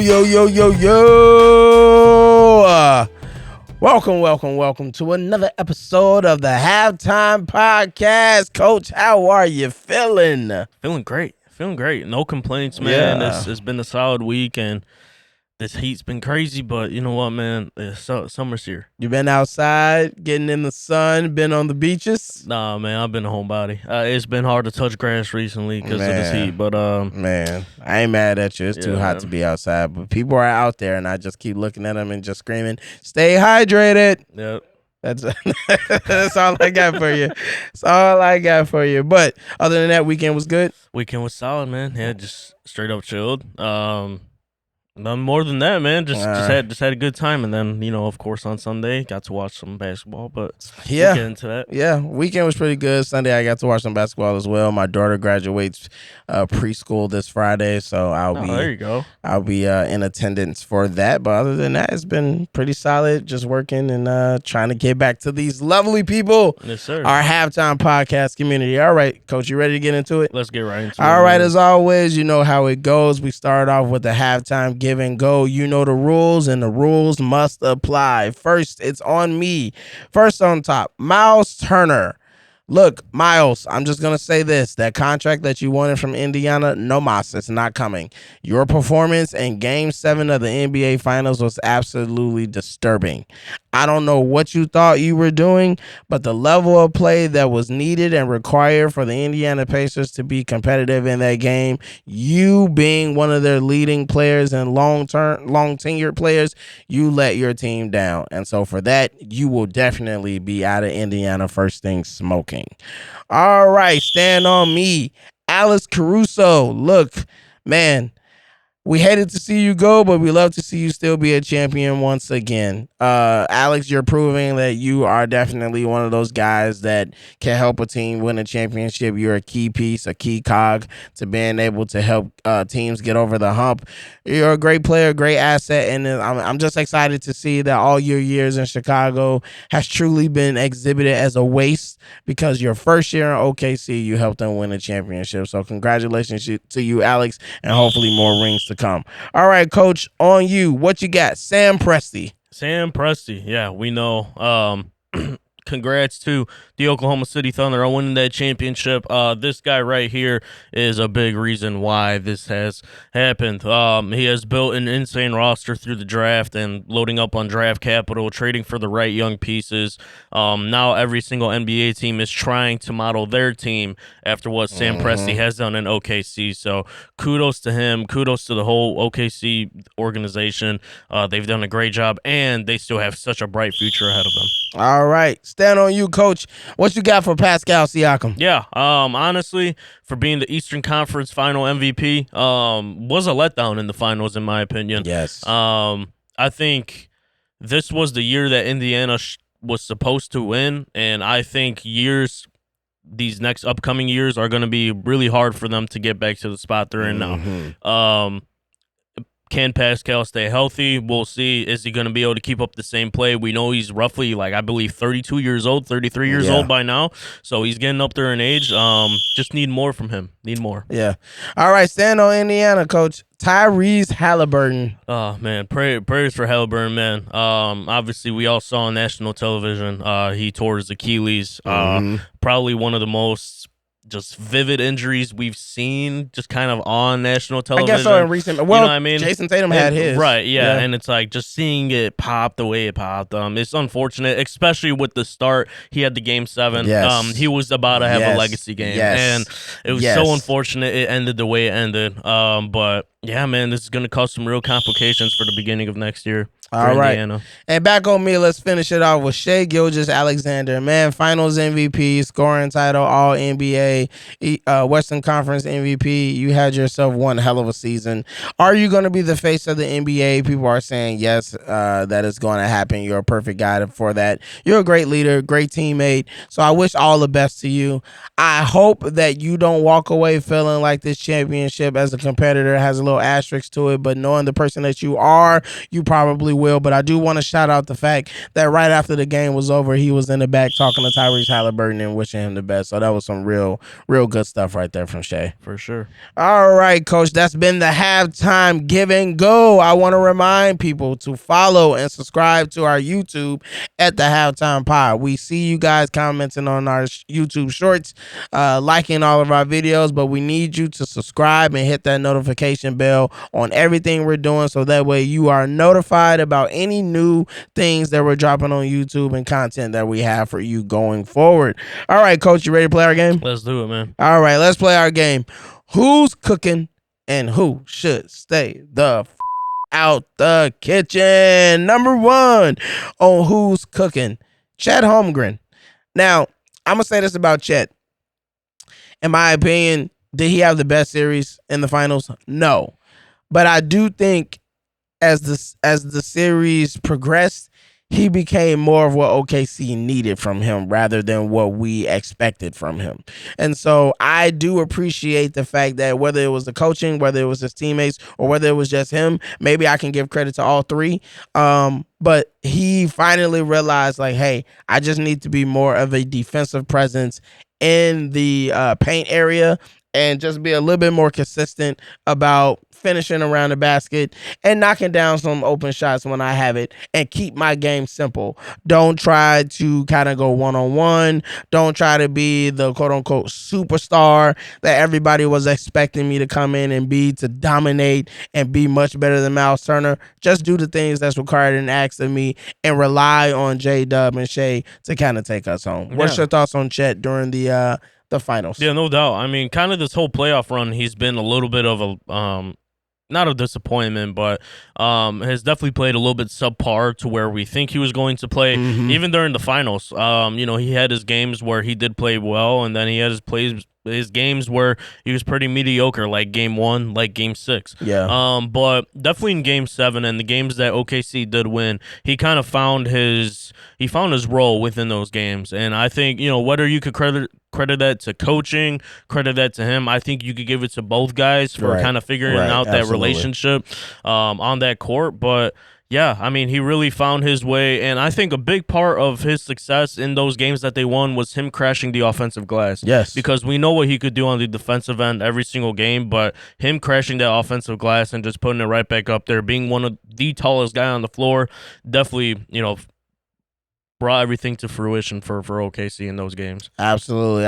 yo. Welcome to another episode of the Halftime Podcast. Coach, how are you feeling? Feeling great. No complaints, man. Yeah. It's been a solid week, and this heat's been crazy, but you know what, man? Summer's here. You been outside, getting in the sun, been on the beaches? Nah, man, I've been a homebody. It's been hard to touch grass recently because of this heat, but man, I ain't mad at you. It's too hot to be outside, but people are out there, and I just keep looking at them and just screaming, "Stay hydrated." Yep. That's all I got for you. That's all I got for you. But other than that, weekend was good. Weekend was solid, man. Yeah, just straight up chilled. None more than that, man. Just had a good time, and then of course, on Sunday got to watch some basketball. But we'll get into that. Yeah, weekend was pretty good. Sunday I got to watch some basketball as well. My daughter graduates preschool this Friday, so There you go. I'll be in attendance for that. But other than that, it's been pretty solid. Just working and trying to get back to these lovely people. Yes, sir. Our halftime podcast community. All right, Coach, you ready to get into it? Let's get right into it. All right, as always, you know how it goes. We start off with the halftime give and go. You know the rules, and the rules must apply. First, it's on me. First on top, Miles Turner. Look, Miles, I'm just going to say this. That contract that you wanted from Indiana, no mas, it's not coming. Your performance in Game 7 of the NBA Finals was absolutely disturbing. I don't know what you thought you were doing, but the level of play that was needed and required for the Indiana Pacers to be competitive in that game, you being one of their leading players and long tenured players, you let your team down. And so for that, you will definitely be out of Indiana first thing smoking. All right, stand on me. Alex Caruso. Look, man, we hated to see you go, but we love to see you still be a champion once again. Alex, you're proving that you are definitely one of those guys that can help a team win a championship. You're a key piece, a key cog to being able to help teams get over the hump. You're a great player, great asset, and I'm just excited to see that all your years in Chicago has truly been exhibited as a waste, because your first year in OKC, you helped them win a championship. So congratulations to you, Alex, and hopefully more rings to come. All right, Coach, on you. What you got? Sam Presti. Yeah, we know. Congrats to the Oklahoma City Thunder on winning that championship. This guy right here is a big reason why this has happened. He has built an insane roster through the draft and loading up on draft capital, trading for the right young pieces. Now every single NBA team is trying to model their team after what Sam Presti has done in OKC. So kudos to him. Kudos to the whole OKC organization. They've done a great job, and they still have such a bright future ahead of them. All right. Stand on you, Coach. What you got for Pascal Siakam? Yeah, honestly, for being the Eastern Conference Final MVP, was a letdown in the finals, in my opinion. Yes. I think this was the year that Indiana was supposed to win, and I think these next upcoming years are going to be really hard for them to get back to the spot they're in now. Can Pascal stay healthy? We'll see. Is he going to be able to keep up the same play? We know he's roughly, I believe, 32 years old, 33 years old by now. So he's getting up there in age. Just need more from him. Need more. Yeah. All right, stand on Indiana, Coach. Tyrese Halliburton. Oh, man. Prayers for Halliburton, man. Obviously, we all saw on national television he tore his Achilles. Probably one of the most just vivid injuries we've seen just kind of on national television. I guess so in recent. Well, you know what I mean? Jason Tatum had his. Right, yeah. And it's just seeing it pop the way it popped. It's unfortunate, especially with the start. He had the Game 7. Yes. He was about to have a legacy game. Yes. And it was so unfortunate it ended the way it ended. But yeah, man, this is going to cause some real complications for the beginning of next year. All right. Indiana. And back on me, let's finish it off with Shai Gilgeous-Alexander. Man, Finals MVP, scoring title, All-NBA, Western Conference MVP. You had yourself one hell of a season. Are you going to be the face of the NBA? People are saying yes, that is going to happen. You're a perfect guy for that. You're a great leader, great teammate. So I wish all the best to you. I hope that you don't walk away feeling like this championship as a competitor has a little asterisk to it, but knowing the person that you are, you probably will. But I do want to shout out the fact that right after the game was over, he was in the back talking to Tyrese Halliburton and wishing him the best. So that was some real good stuff right there from Shea. For sure. All right, Coach, that's been the halftime give and go. I want to remind people to follow and subscribe to our YouTube at the Halftime Pod. We see you guys commenting on our YouTube shorts, liking all of our videos, but we need you to subscribe and hit that notification bell on everything we're doing so that way you are notified about any new things that we're dropping on YouTube and content that we have for you going forward. All right, Coach, you ready to play our game? Let's do it, man. All right, let's play our game. Who's cooking and who should stay the out the kitchen? Number one on who's cooking, Chet Holmgren. Now, I'm going to say this about Chet. In my opinion, did he have the best series in the finals? No. But I do think as the series progressed, he became more of what OKC needed from him rather than what we expected from him. And so I do appreciate the fact that whether it was the coaching, whether it was his teammates, or whether it was just him, maybe I can give credit to all three. But he finally realized, like, hey, I just need to be more of a defensive presence in the paint area and just be a little bit more consistent about finishing around the basket and knocking down some open shots when I have it, and keep my game simple. Don't try to kind of go one-on-one. Don't try to be the quote-unquote superstar that everybody was expecting me to come in and be, to dominate and be much better than Miles Turner. Just do the things that's required and asked of me and rely on J-Dub and Shea to kind of take us home. What's your thoughts on Chet during the finals? Yeah, no doubt. I mean, kind of this whole playoff run, he's been a little bit of a not a disappointment, but has definitely played a little bit subpar to where we think he was going to play. Even during the finals, he had his games where he did play well, and then he had his games where he was pretty mediocre, like game 1, like game 6. Yeah. But definitely in game 7 and the games that OKC did win, he kind of found his role within those games. And I think, whether you could credit that to coaching, credit that to him, I think you could give it to both guys for kind of figuring out that relationship on that court. But yeah, I mean, he really found his way, and I think a big part of his success in those games that they won was him crashing the offensive glass. Yes. Because we know what he could do on the defensive end every single game, but him crashing that offensive glass and just putting it right back up there, being one of the tallest guy on the floor, definitely, brought everything to fruition for OKC in those games. Absolutely.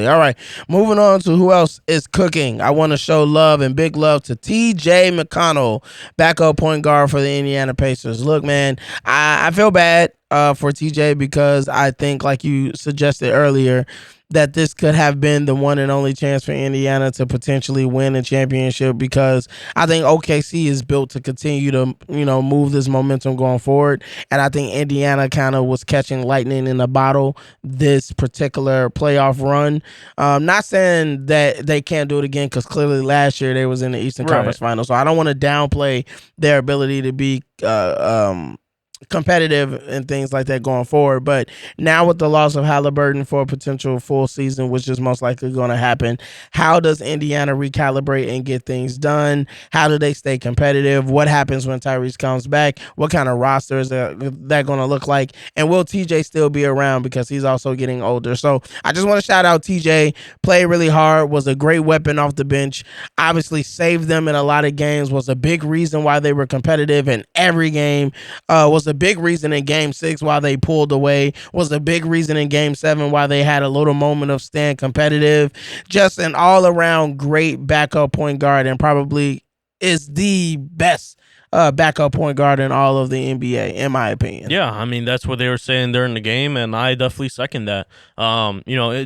All right, moving on to who else is cooking. I want to show love and big love to TJ McConnell, backup point guard for the Indiana Pacers. Look, man, I feel bad for TJ because I think, like you suggested earlier, that this could have been the one and only chance for Indiana to potentially win a championship, because I think OKC is built to continue to, move this momentum going forward. And I think Indiana kind of was catching lightning in a bottle this particular playoff run. Not saying that they can't do it again, because clearly last year they was in the Eastern Conference Finals. So I don't want to downplay their ability to be competitive and things like that going forward. But now with the loss of Halliburton for a potential full season, which is most likely going to happen, how does Indiana recalibrate and get things done? How do they stay competitive? What happens when Tyrese comes back? What kind of roster is that going to look like? And will TJ still be around, because he's also getting older? So I just want to shout out TJ. Played really hard, was a great weapon off the bench, obviously saved them in a lot of games, was a big reason why they were competitive in every game, was a big reason in game 6 why they pulled away, was a big reason in game 7 why they had a little moment of staying competitive. Just an all-around great backup point guard, and probably is the best backup point guard in all of the NBA, in my opinion. Yeah, I mean, that's what they were saying during the game, and I definitely second that.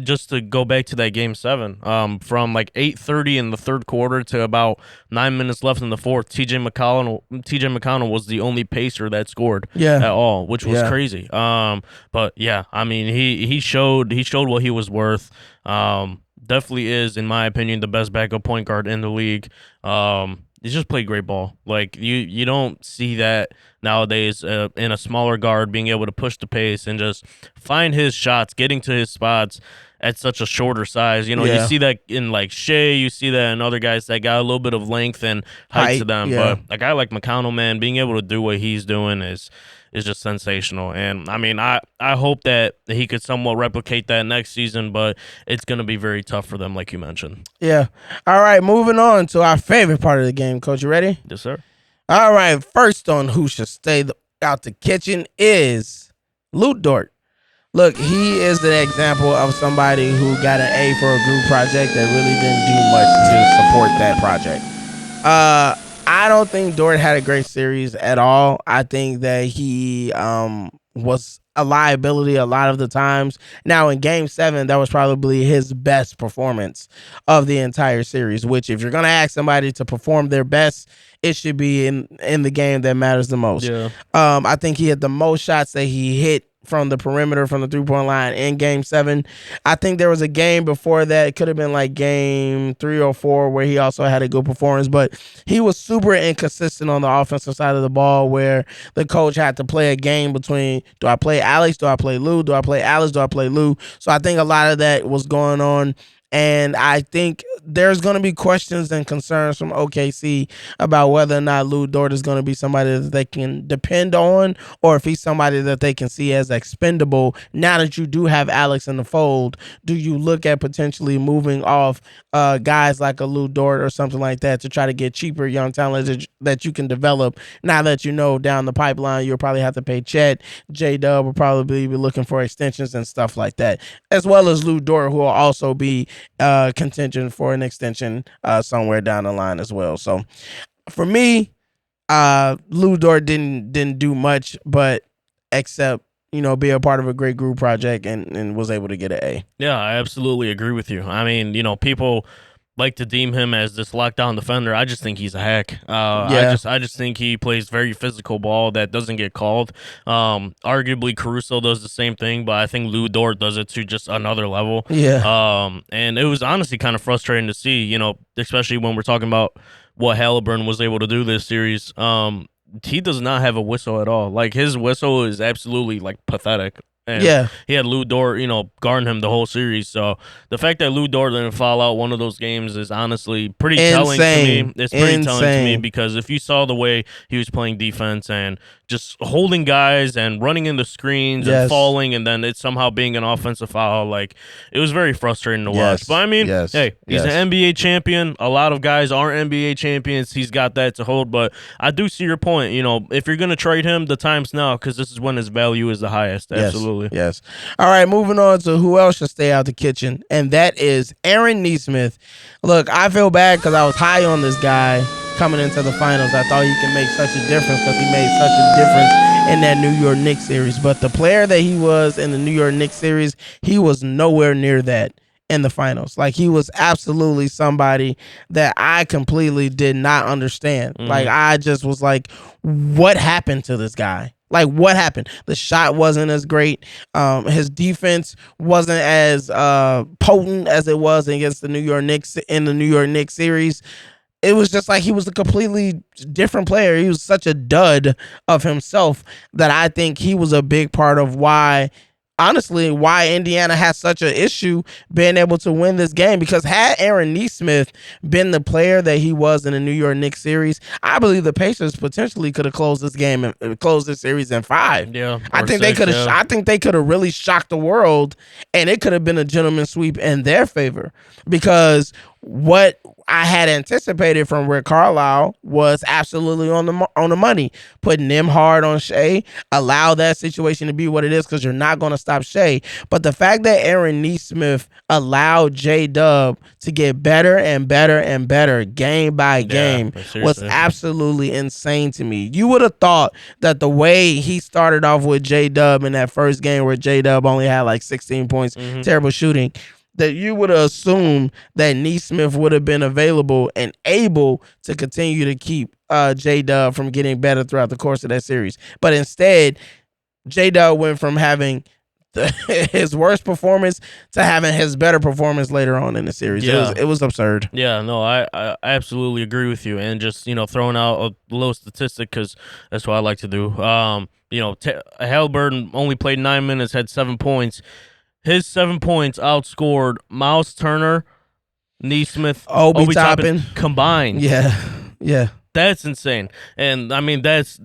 Just to go back to that game 7, from like 8:30 in the third quarter to about 9 minutes left in the fourth, TJ McConnell was the only Pacer that scored at all, which was crazy. But yeah, I mean, he showed what he was worth. Definitely is, in my opinion, the best backup point guard in the league. He just played great ball. Like, you don't see that nowadays in a smaller guard, being able to push the pace and just find his shots, getting to his spots. at such a shorter size. You know, you Yeah. see that in like Shea, you see that in other guys that got a little bit of length and height to Height. them. Yeah. But a guy like McConnell, man, being able to do what he's doing is just sensational. And I mean, I hope that he could somewhat replicate that next season, but it's going to be very tough for them, like you mentioned. Yeah. All right. Moving on to our favorite part of the game. Coach, you ready? Yes, sir. All right. First on who should stay out the kitchen is Luke Dort. Look, he is an example of somebody who got an A for a group project that really didn't do much to support that project. I don't think Dort had a great series at all. I think that he was a liability a lot of the times. Now in game 7, that was probably his best performance of the entire series, which if you're going to ask somebody to perform their best, it should be in the game that matters the most. Yeah. I think he had the most shots that he hit from the perimeter, from the 3-point line in game 7. I think there was a game before that. It could have been like game 3 or 4 where he also had a good performance, but he was super inconsistent on the offensive side of the ball where the coach had to play a game between, do I play Alex? Do I play Lou? Do I play Alex? Do I play Lou? So I think a lot of that was going on. And I think there's going to be questions and concerns from OKC about whether or not Lou Dort is going to be somebody that they can depend on, or if he's somebody that they can see as expendable. Now that you do have Alex in the fold, do you look at potentially moving off guys like a Lou Dort or something like that to try to get cheaper young talent that you can develop? Now that you know down the pipeline, you'll probably have to pay Chet. J-Dub will probably be looking for extensions and stuff like that, as well as Lou Dort, who will also be contingent for an extension somewhere down the line as well. So for me, Lou Dort didn't do much, but except be a part of a great group project and was able to get an A. Yeah, I absolutely agree with you. I mean, people like to deem him as this lockdown defender. I just think he's a hack. Yeah. I just think he plays very physical ball that doesn't get called. Arguably Caruso does the same thing, but I think Lou Dort does it to just another level. Yeah. And it was honestly kind of frustrating to see, especially when we're talking about what Halliburton was able to do this series. He does not have a whistle at all. Like his whistle is absolutely like pathetic. And Yeah. he had Lou Dort, guarding him the whole series. So the fact that Lou Dort didn't fall out one of those games is honestly pretty telling to me. It's pretty telling to me because if you saw the way he was playing defense and just holding guys and running into screens and falling, and then it somehow being an offensive foul, like it was very frustrating to watch. But I mean, hey, he's an NBA champion. A lot of guys aren't NBA champions. He's got that to hold. But I do see your point. If you're gonna trade him, the time's now because this is when his value is the highest. Absolutely. Yes. All right, moving on to who else should stay out the kitchen, and that is Aaron Nesmith. Look, I feel bad because I was high on this guy coming into the finals. I thought he could make such a difference because he made such a difference in that New York Knicks series. But the player that he was in the New York Knicks series, he was nowhere near that in the finals. Like he was absolutely somebody that I completely did not understand. Like I just was like, what happened to this guy? Like what happened? The shot wasn't as great. His defense wasn't as potent as it was against the New York Knicks in the New York Knicks series. It was just like he was a completely different player. He was such a dud of himself that I think he was a big part of why Indiana has such an issue being able to win this game. Because had Aaron Nesmith been the player that he was in the New York Knicks series, I believe the Pacers potentially could have closed this game and closed this series in 5. Yeah, I think they could have. I think they could have really shocked the world, and it could have been a gentleman's sweep in their favor. Because what I had anticipated from Rick Carlisle was absolutely on the money, putting them hard on Shea, allow that situation to be what it is because you're not going to stop Shea. But the fact that Aaron Nesmith allowed J-Dub to get better and better and better game by game was absolutely insane to me. You would have thought that the way he started off with J-Dub in that first game where J-Dub only had like 16 points, terrible shooting, that you would assume that Nesmith would have been available and able to continue to keep J-Dub from getting better throughout the course of that series. But instead, J-Dub went from having his worst performance to having his better performance later on in the series. Yeah. It was absurd. Yeah, no, I absolutely agree with you. And just, throwing out a little statistic because that's what I like to do. Halliburton only played 9 minutes, had 7 points. his 7 points outscored Miles Turner, Neesmith, Obi Obi Toppin Toppin. combined. Yeah. Yeah. That's insane. And I mean that's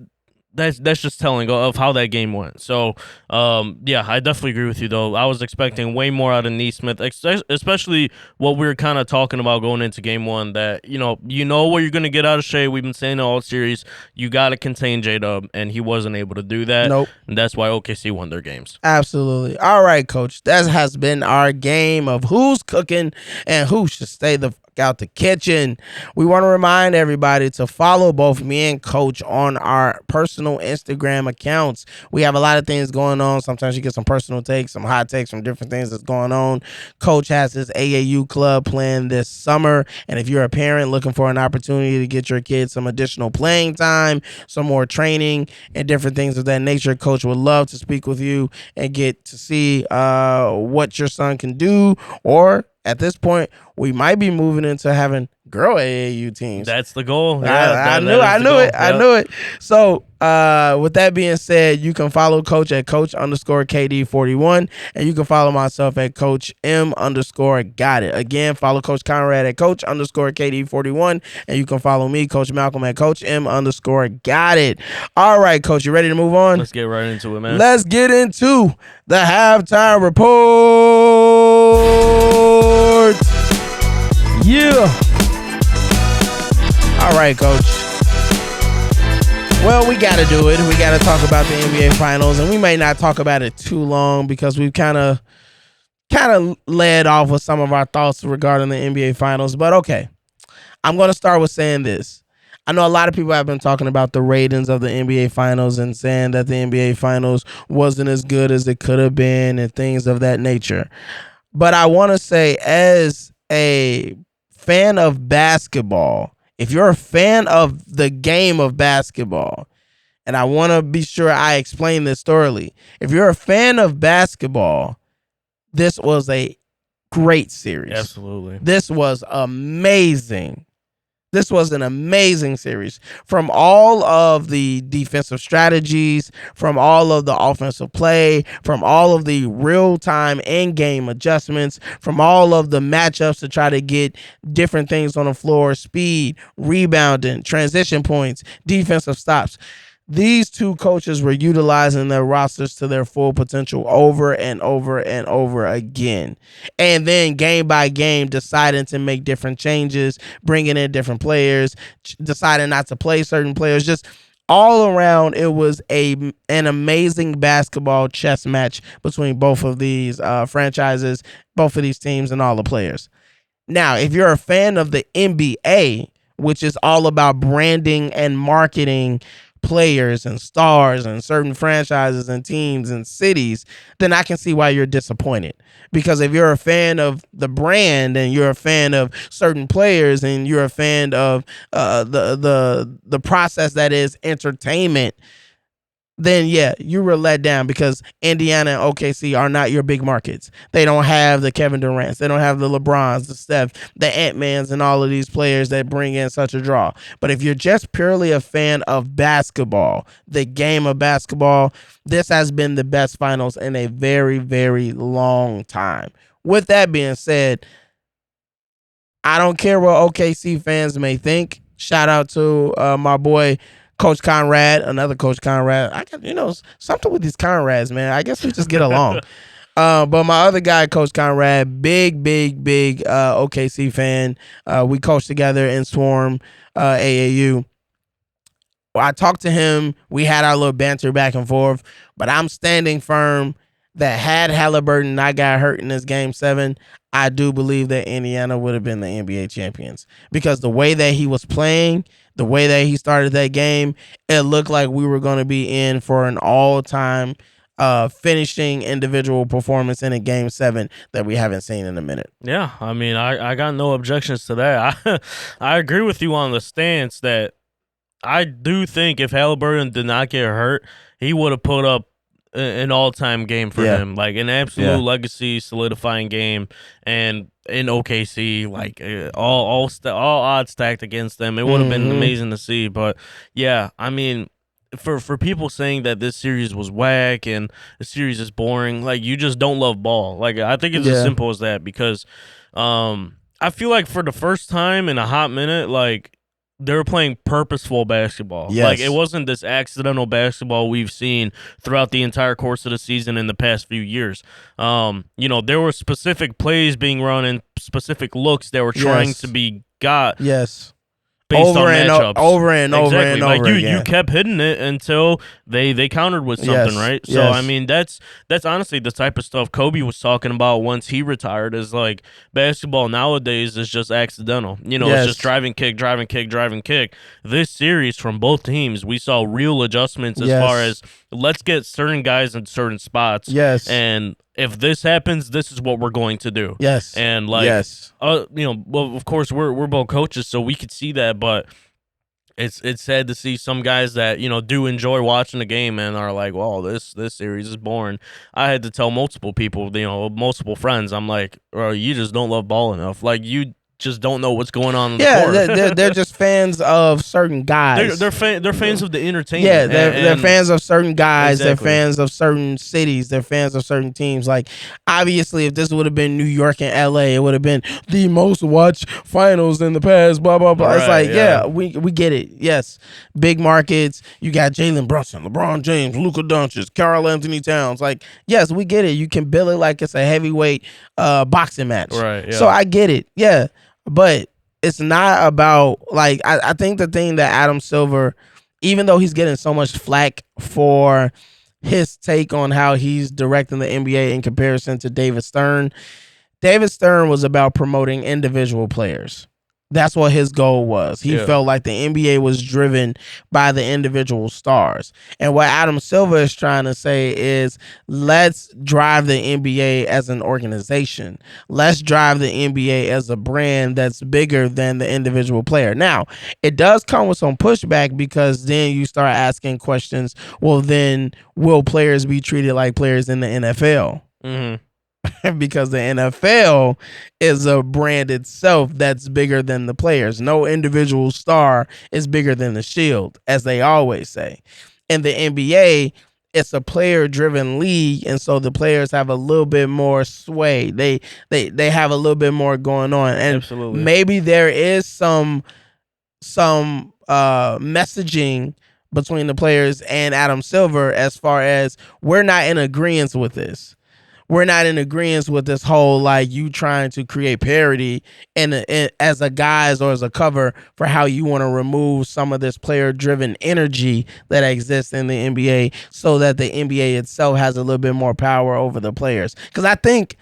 just telling of how that game went. So, yeah, I definitely agree with you though. I was expecting way more out of Neesmith, especially what we were kind of talking about going into game one. That you know what you're gonna get out of Shea. We've been saying it all series. You got to contain J Dub, and he wasn't able to do that. Nope. And that's why OKC won their games. Absolutely. All right, coach. That has been our game of who's cooking and who should stay the fuck out the kitchen. We want to remind everybody to follow both me and coach on our personal Instagram accounts. We have a lot of things going on. Sometimes you get some personal takes, some hot takes from different things that's going on. Coach has his AAU club planned this summer. And if you're a parent looking for an opportunity to get your kids some additional playing time, some more training, and different things of that nature, coach would love to speak with you and get to see what your son can do. Or at this point, we might be moving into having girl AAU teams. That's the goal. I knew it. So, with that being said, you can follow Coach at Coach_KD41, and you can follow myself at Coach M_Got It. Again, follow Coach Conrad at Coach_KD41, and you can follow me, Coach Malcolm, at Coach M_Got It. All right, Coach, you ready to move on? Let's get right into it, man. Let's get into the halftime report. Yeah. All right, Coach. Well, we got to do it. We got to talk about the NBA Finals, and we may not talk about it too long because we've kind of led off with some of our thoughts regarding the NBA Finals. But okay, I'm going to start with saying this. I know a lot of people have been talking about the ratings of the NBA Finals and saying that the NBA Finals wasn't as good as it could have been and things of that nature. But I want to say, as a fan of basketball, if you're a fan of the game of basketball, and I want to be sure I explain this thoroughly, if you're a fan of basketball, this was a great series. Absolutely. This was amazing. This was an amazing series. From all of the defensive strategies, from all of the offensive play, from all of the real-time in-game adjustments, from all of the matchups to try to get different things on the floor, speed, rebounding, transition points, defensive stops. These two coaches were utilizing their rosters to their full potential over and over and over again. And then game by game, deciding to make different changes, bringing in different players, deciding not to play certain players. Just all around, it was an amazing basketball chess match between both of these franchises, both of these teams, and all the players. Now, if you're a fan of the NBA, which is all about branding and marketing players and stars and certain franchises and teams and cities, then I can see why you're disappointed. Because if you're a fan of the brand and you're a fan of certain players and you're a fan of the process that is entertainment, then yeah, you were let down because Indiana and OKC are not your big markets. They don't have the Kevin Durant's, they don't have the LeBrons, the Steph, the Ant-Mans, and all of these players that bring in such a draw. But if you're just purely a fan of basketball, the game of basketball, this has been the best finals in a very, very long time. With that being said, I don't care what OKC fans may think. Shout out to my boy Coach Conrad, another Coach Conrad. I got, something with these Conrads, man. I guess we just get along. But my other guy, Coach Conrad, big OKC fan. We coached together in Swarm AAU. I talked to him. We had our little banter back and forth. But I'm standing firm that had Halliburton not got hurt in this game 7, I do believe that Indiana would have been the NBA champions. Because the way that he was playing, the way that he started that game, it looked like we were going to be in for an all-time finishing individual performance in a game 7 that we haven't seen in a minute. Yeah, I mean, I got no objections to that. I agree with you on the stance that I do think if Halliburton did not get hurt, he would have put up an all-time game for him, like an absolute legacy solidifying game. And in OKC, like all odds stacked against them, it would have been amazing to see. But yeah, I mean, for people saying that this series was whack and the series is boring, like you just don't love ball. Like I think it's as Yeah. simple as that because I feel like for the first time in a hot minute, like they were playing purposeful basketball. Like it Yes. wasn't this accidental basketball we've seen throughout the entire course of the season in the past few years. There were specific plays being run and specific looks that were trying to Yes. be got Yes. based on matchups. Over and over Exactly. and Like over you again. kept hitting it until they countered with something, Yes. right? So I Yes. mean that's honestly the type of stuff Kobe was talking about once he retired is like basketball nowadays is just accidental. It's just Yes. driving kick, driving kick, driving kick. This series from both teams, we saw real adjustments as far Yes. as let's get certain guys in certain spots Yes. and if this happens, this is what we're going to do. Yes. And like Yes. well, of course we're both coaches, so we could see that, but it's sad to see some guys that do enjoy watching the game and are like, well, this series is boring. I had to tell multiple people, multiple friends, I'm like, oh, you just don't love ball enough. Like you just don't know what's going on in the Yeah, court. they're just fans of certain guys. They're fans of the Yeah, entertainment. they're fans of certain guys. They're Exactly. fans of certain cities. They're fans of certain teams. Like obviously, if this would have been New York and L.A., it would have been the most watched finals in the past. Blah blah blah. It's Right, like yeah. we get it. Yes, big markets. You got Jalen Brunson, LeBron James, Luka Doncic, Karl Anthony Towns. Like yes, we get it. You can bill it like it's a heavyweight boxing match. Right, yeah. So I get it. Yeah, but it's not about like I think the thing that Adam Silver, even though he's getting so much flack for his take on how he's directing the NBA in comparison to David Stern was about promoting individual players. That's what his goal was. He felt like the NBA was driven by the individual stars. And what Adam Silver is trying to say is let's drive the NBA as an organization. Let's drive the NBA as a brand that's bigger than the individual player. Now, it does come with some pushback because then you start asking questions. Well, then will players be treated like players in the NFL? Mm-hmm. Because the NFL is a brand itself that's bigger than the players. No individual star is bigger than the shield, as they always say. In the NBA, it's a player-driven league, and so the players have a little bit more sway. They have a little bit more going on, and Absolutely. maybe there is some messaging between the players and Adam Silver as far as we're not in agreement with this. We're not in agreement with this whole like you trying to create parity as a guise or as a cover for how you want to remove some of this player driven energy that exists in the NBA so that the NBA itself has a little bit more power over the players. Because I think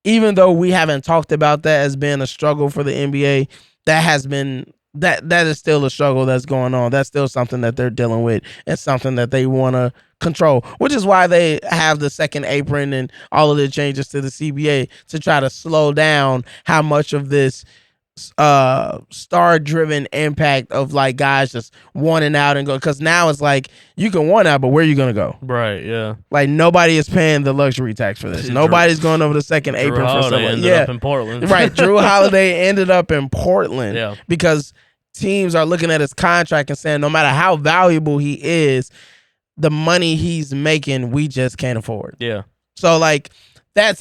even though we haven't talked about that as being a struggle for the NBA, that has been that is still a struggle that's going on. That's still something that they're dealing with and something that they want to control, which is why they have the second apron and all of the changes to the CBA to try to slow down how much of this star driven impact of like guys just wanting out and go, because now it's like you can want out, but where are you gonna go? Right, yeah. Like nobody is paying the luxury tax for this. Nobody's going over the second Drew apron for Holiday someone. ended Yeah, up in Portland. right. Drew Holiday ended up in Portland. Yeah. Because teams are looking at his contract and saying no matter how valuable he is, the money he's making, we just can't afford. Yeah. So like I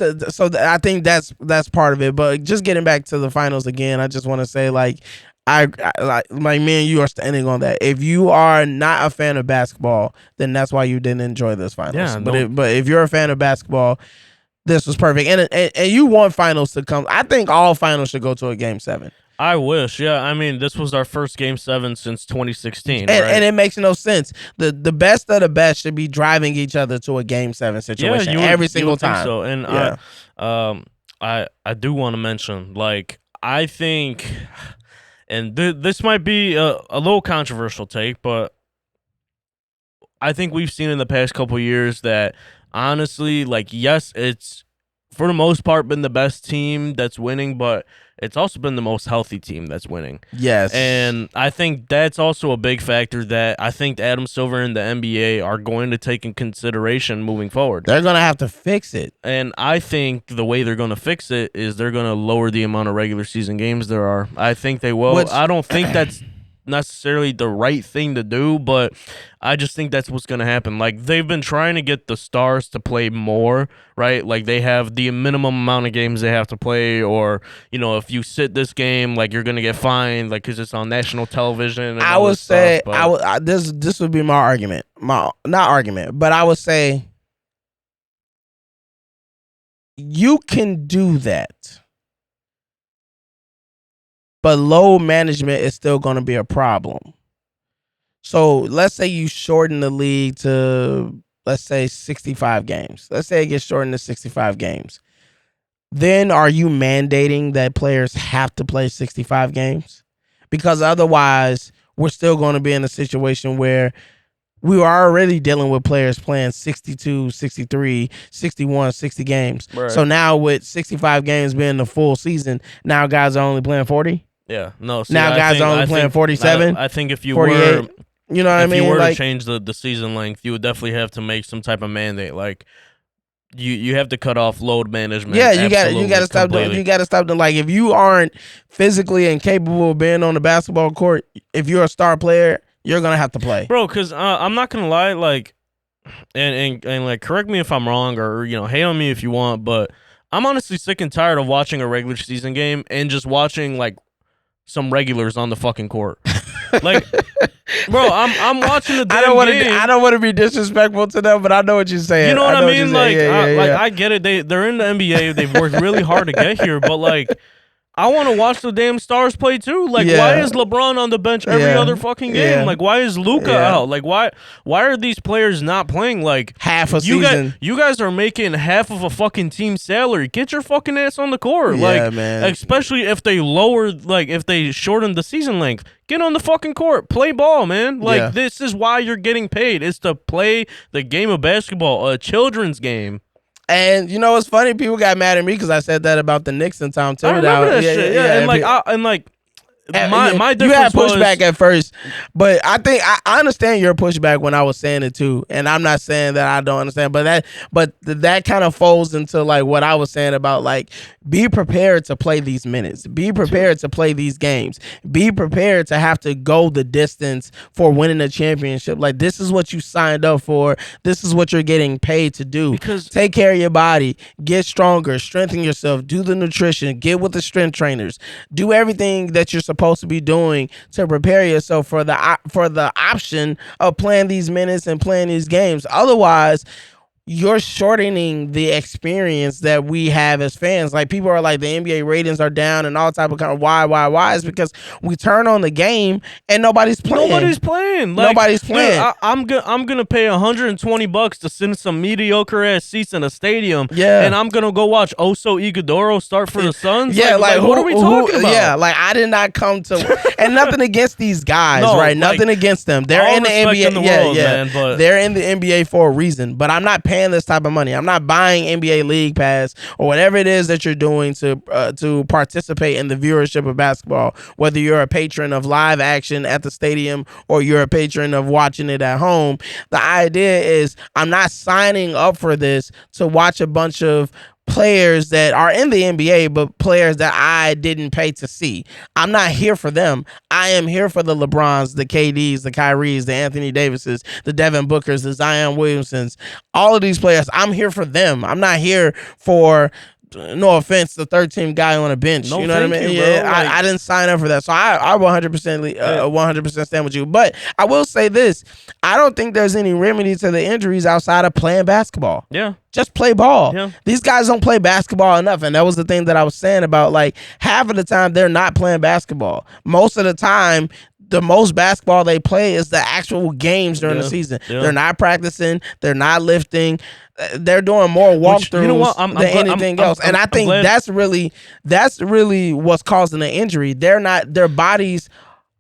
think that's part of it. But just getting back to the finals again, I just want to say like I like me and you are standing on that. If you are not a fan of basketball, then that's why you didn't enjoy this finals. Yeah, but if you're a fan of basketball, this was perfect. And you want finals to come. I think all finals should go to a game 7. I wish, yeah. I mean, this was our first Game 7 since 2016, And, right? and it makes no sense. The best of the best should be driving each other to a game 7 situation every single time. So, and Yeah. I do want to mention, like, I think, and this might be a little controversial take, but I think we've seen in the past couple years that honestly, like, yes, it's for the most part been the best team that's winning, but it's also been the most healthy team that's winning. Yes. And I think that's also a big factor that I think Adam Silver and the NBA are going to take in consideration moving forward. They're going to have to fix it. And I think the way they're going to fix it is they're going to lower the amount of regular season games there are. I think they will. I don't think that's necessarily the right thing to do, but I just think that's what's going to happen. Like, they've been trying to get the stars to play more, right? Like, they have the minimum amount of games they have to play, or, if you sit this game, like, you're going to get fined, like, because it's on national television and I all would this say stuff. this would be my argument. My not argument, but I would say you can do that, but load management is still going to be a problem. So let's say you shorten the league to, let's say, 65 games. Let's say it gets shortened to 65 games. Then are you mandating that players have to play 65 games? Because otherwise, we're still going to be in a situation where we were already dealing with players playing 62, 63, 61, 60 games. Right. So now with 65 games being the full season, now guys are only playing 40? Yeah, no. See, Now guys are only playing 47? I think if you 48? were, You know what I mean? if you were Like, to change the season length, you would definitely have to make some type of mandate. Like, you have to cut off load management. yeah, you got to stop doing. completely. You got to stop doing. Like, if you aren't physically incapable of being on the basketball court, if you're a star player, you're gonna have to play. Bro, because I'm not gonna lie, like, and like, correct me if I'm wrong, or hate on me if you want, but I'm honestly sick and tired of watching a regular season game and just watching like some regulars on the fucking court. Like, bro, I'm watching the damn game. I don't want to be disrespectful to them, but I know what you're saying. You know what I mean? Like, yeah. I get it. They're in the NBA. They've worked really hard to get here, but like, I want to watch the damn stars play too. Like, why is LeBron on the bench every other fucking game? Yeah. Like, why is Luka out? Like, why are these players not playing? Like, half a season. You guys are making half of a fucking team salary. Get your fucking ass on the court. Yeah, like, man. Especially if they if they shorten the season length. Get on the fucking court. Play ball, man. Like, this is why you're getting paid. It's to play the game of basketball, a children's game. And you know what's funny? People got mad at me because I said that about the Knicks and Tom Thibodeau. I remember that shit. Yeah, my difference you had pushback was, at first, but I think I understand your pushback when I was saying it too, and I'm not saying that I don't understand, but that kind of folds into like what I was saying about like be prepared to play these minutes, be prepared to play these games, be prepared to have to go the distance for winning a championship. Like, this is what you signed up for. This is what you're getting paid to do. Because take care of your body, get stronger, strengthen yourself, do the nutrition, get with the strength trainers, do everything that you're supposed to be doing to prepare yourself for the option of playing these minutes and playing these games. Otherwise, you're shortening the experience that we have as fans. Like, people are like, the NBA ratings are down and all type of kind of why is because we turn on the game and nobody's playing. Like, nobody's playing. Dude, I'm gonna pay $120 to sit in some mediocre ass seats in a stadium. Yeah. And I'm gonna go watch Oso Ighodaro start for the Suns. Yeah, like what are we talking about? Yeah, like, I did not come to and nothing against these guys, No, right? like, Nothing against them. They're in the respect NBA. in the world, man, but they're in the NBA for a reason. But I'm not paying this type of money. I'm not buying NBA League Pass or whatever it is that you're doing to participate in the viewership of basketball. Whether you're a patron of live action at the stadium or you're a patron of watching it at home, the idea is I'm not signing up for this to watch a bunch of players that are in the NBA, but players that I didn't pay to see. I'm not here for them. I am here for the LeBrons, the KDs, the Kyries, the Anthony Davises, the Devin Bookers, the Zion Williamsons, all of these players. I'm here for them. I'm not here for, no offense, the third team guy on a bench. No, you know what I mean? bro. I didn't sign up for that. So I 100% stand with you. But I will say this. I don't think there's any remedy to the injuries outside of playing basketball. Yeah. Just play ball. Yeah. These guys don't play basketball enough. And that was the thing that I was saying about, like, half of the time they're not playing basketball. Most of the time, the most basketball they play is the actual games during the season. Yeah. They're not practicing. They're not lifting. They're doing more walkthroughs than anything else. And I think that's really what's causing the injury. Their bodies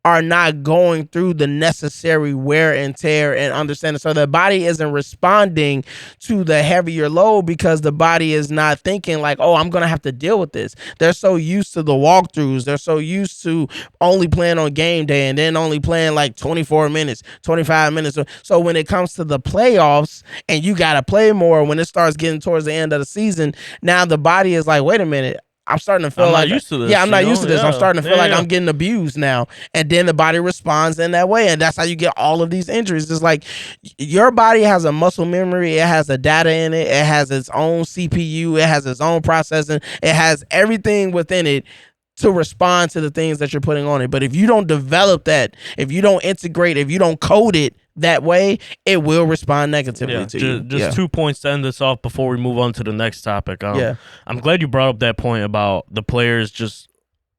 are not going through the necessary wear and tear and understanding. So the body isn't responding to the heavier load because the body is not thinking like, oh, I'm going to have to deal with this. They're so used to the walkthroughs. They're so used to only playing on game day and then only playing like 24 minutes, 25 minutes. So when it comes to the playoffs and you got to play more, when it starts getting towards the end of the season, now the body is like, wait a minute, I'm starting to feel I'm not like, used to yeah, this. I'm You not used know? to this. I'm Yeah. starting to feel Yeah, like yeah. I'm getting abused now. And then the body responds in that way. And that's how you get all of these injuries. It's like your body has a muscle memory. It has a data in it. It has its own CPU. It has its own processing. It has everything within it to respond to the things that you're putting on it. But if you don't develop that, if you don't integrate, if you don't code it that way, it will respond negatively Yeah, to you. just 2 points to end this off before we move on to the next topic. Yeah. I'm glad you brought up that point about the players just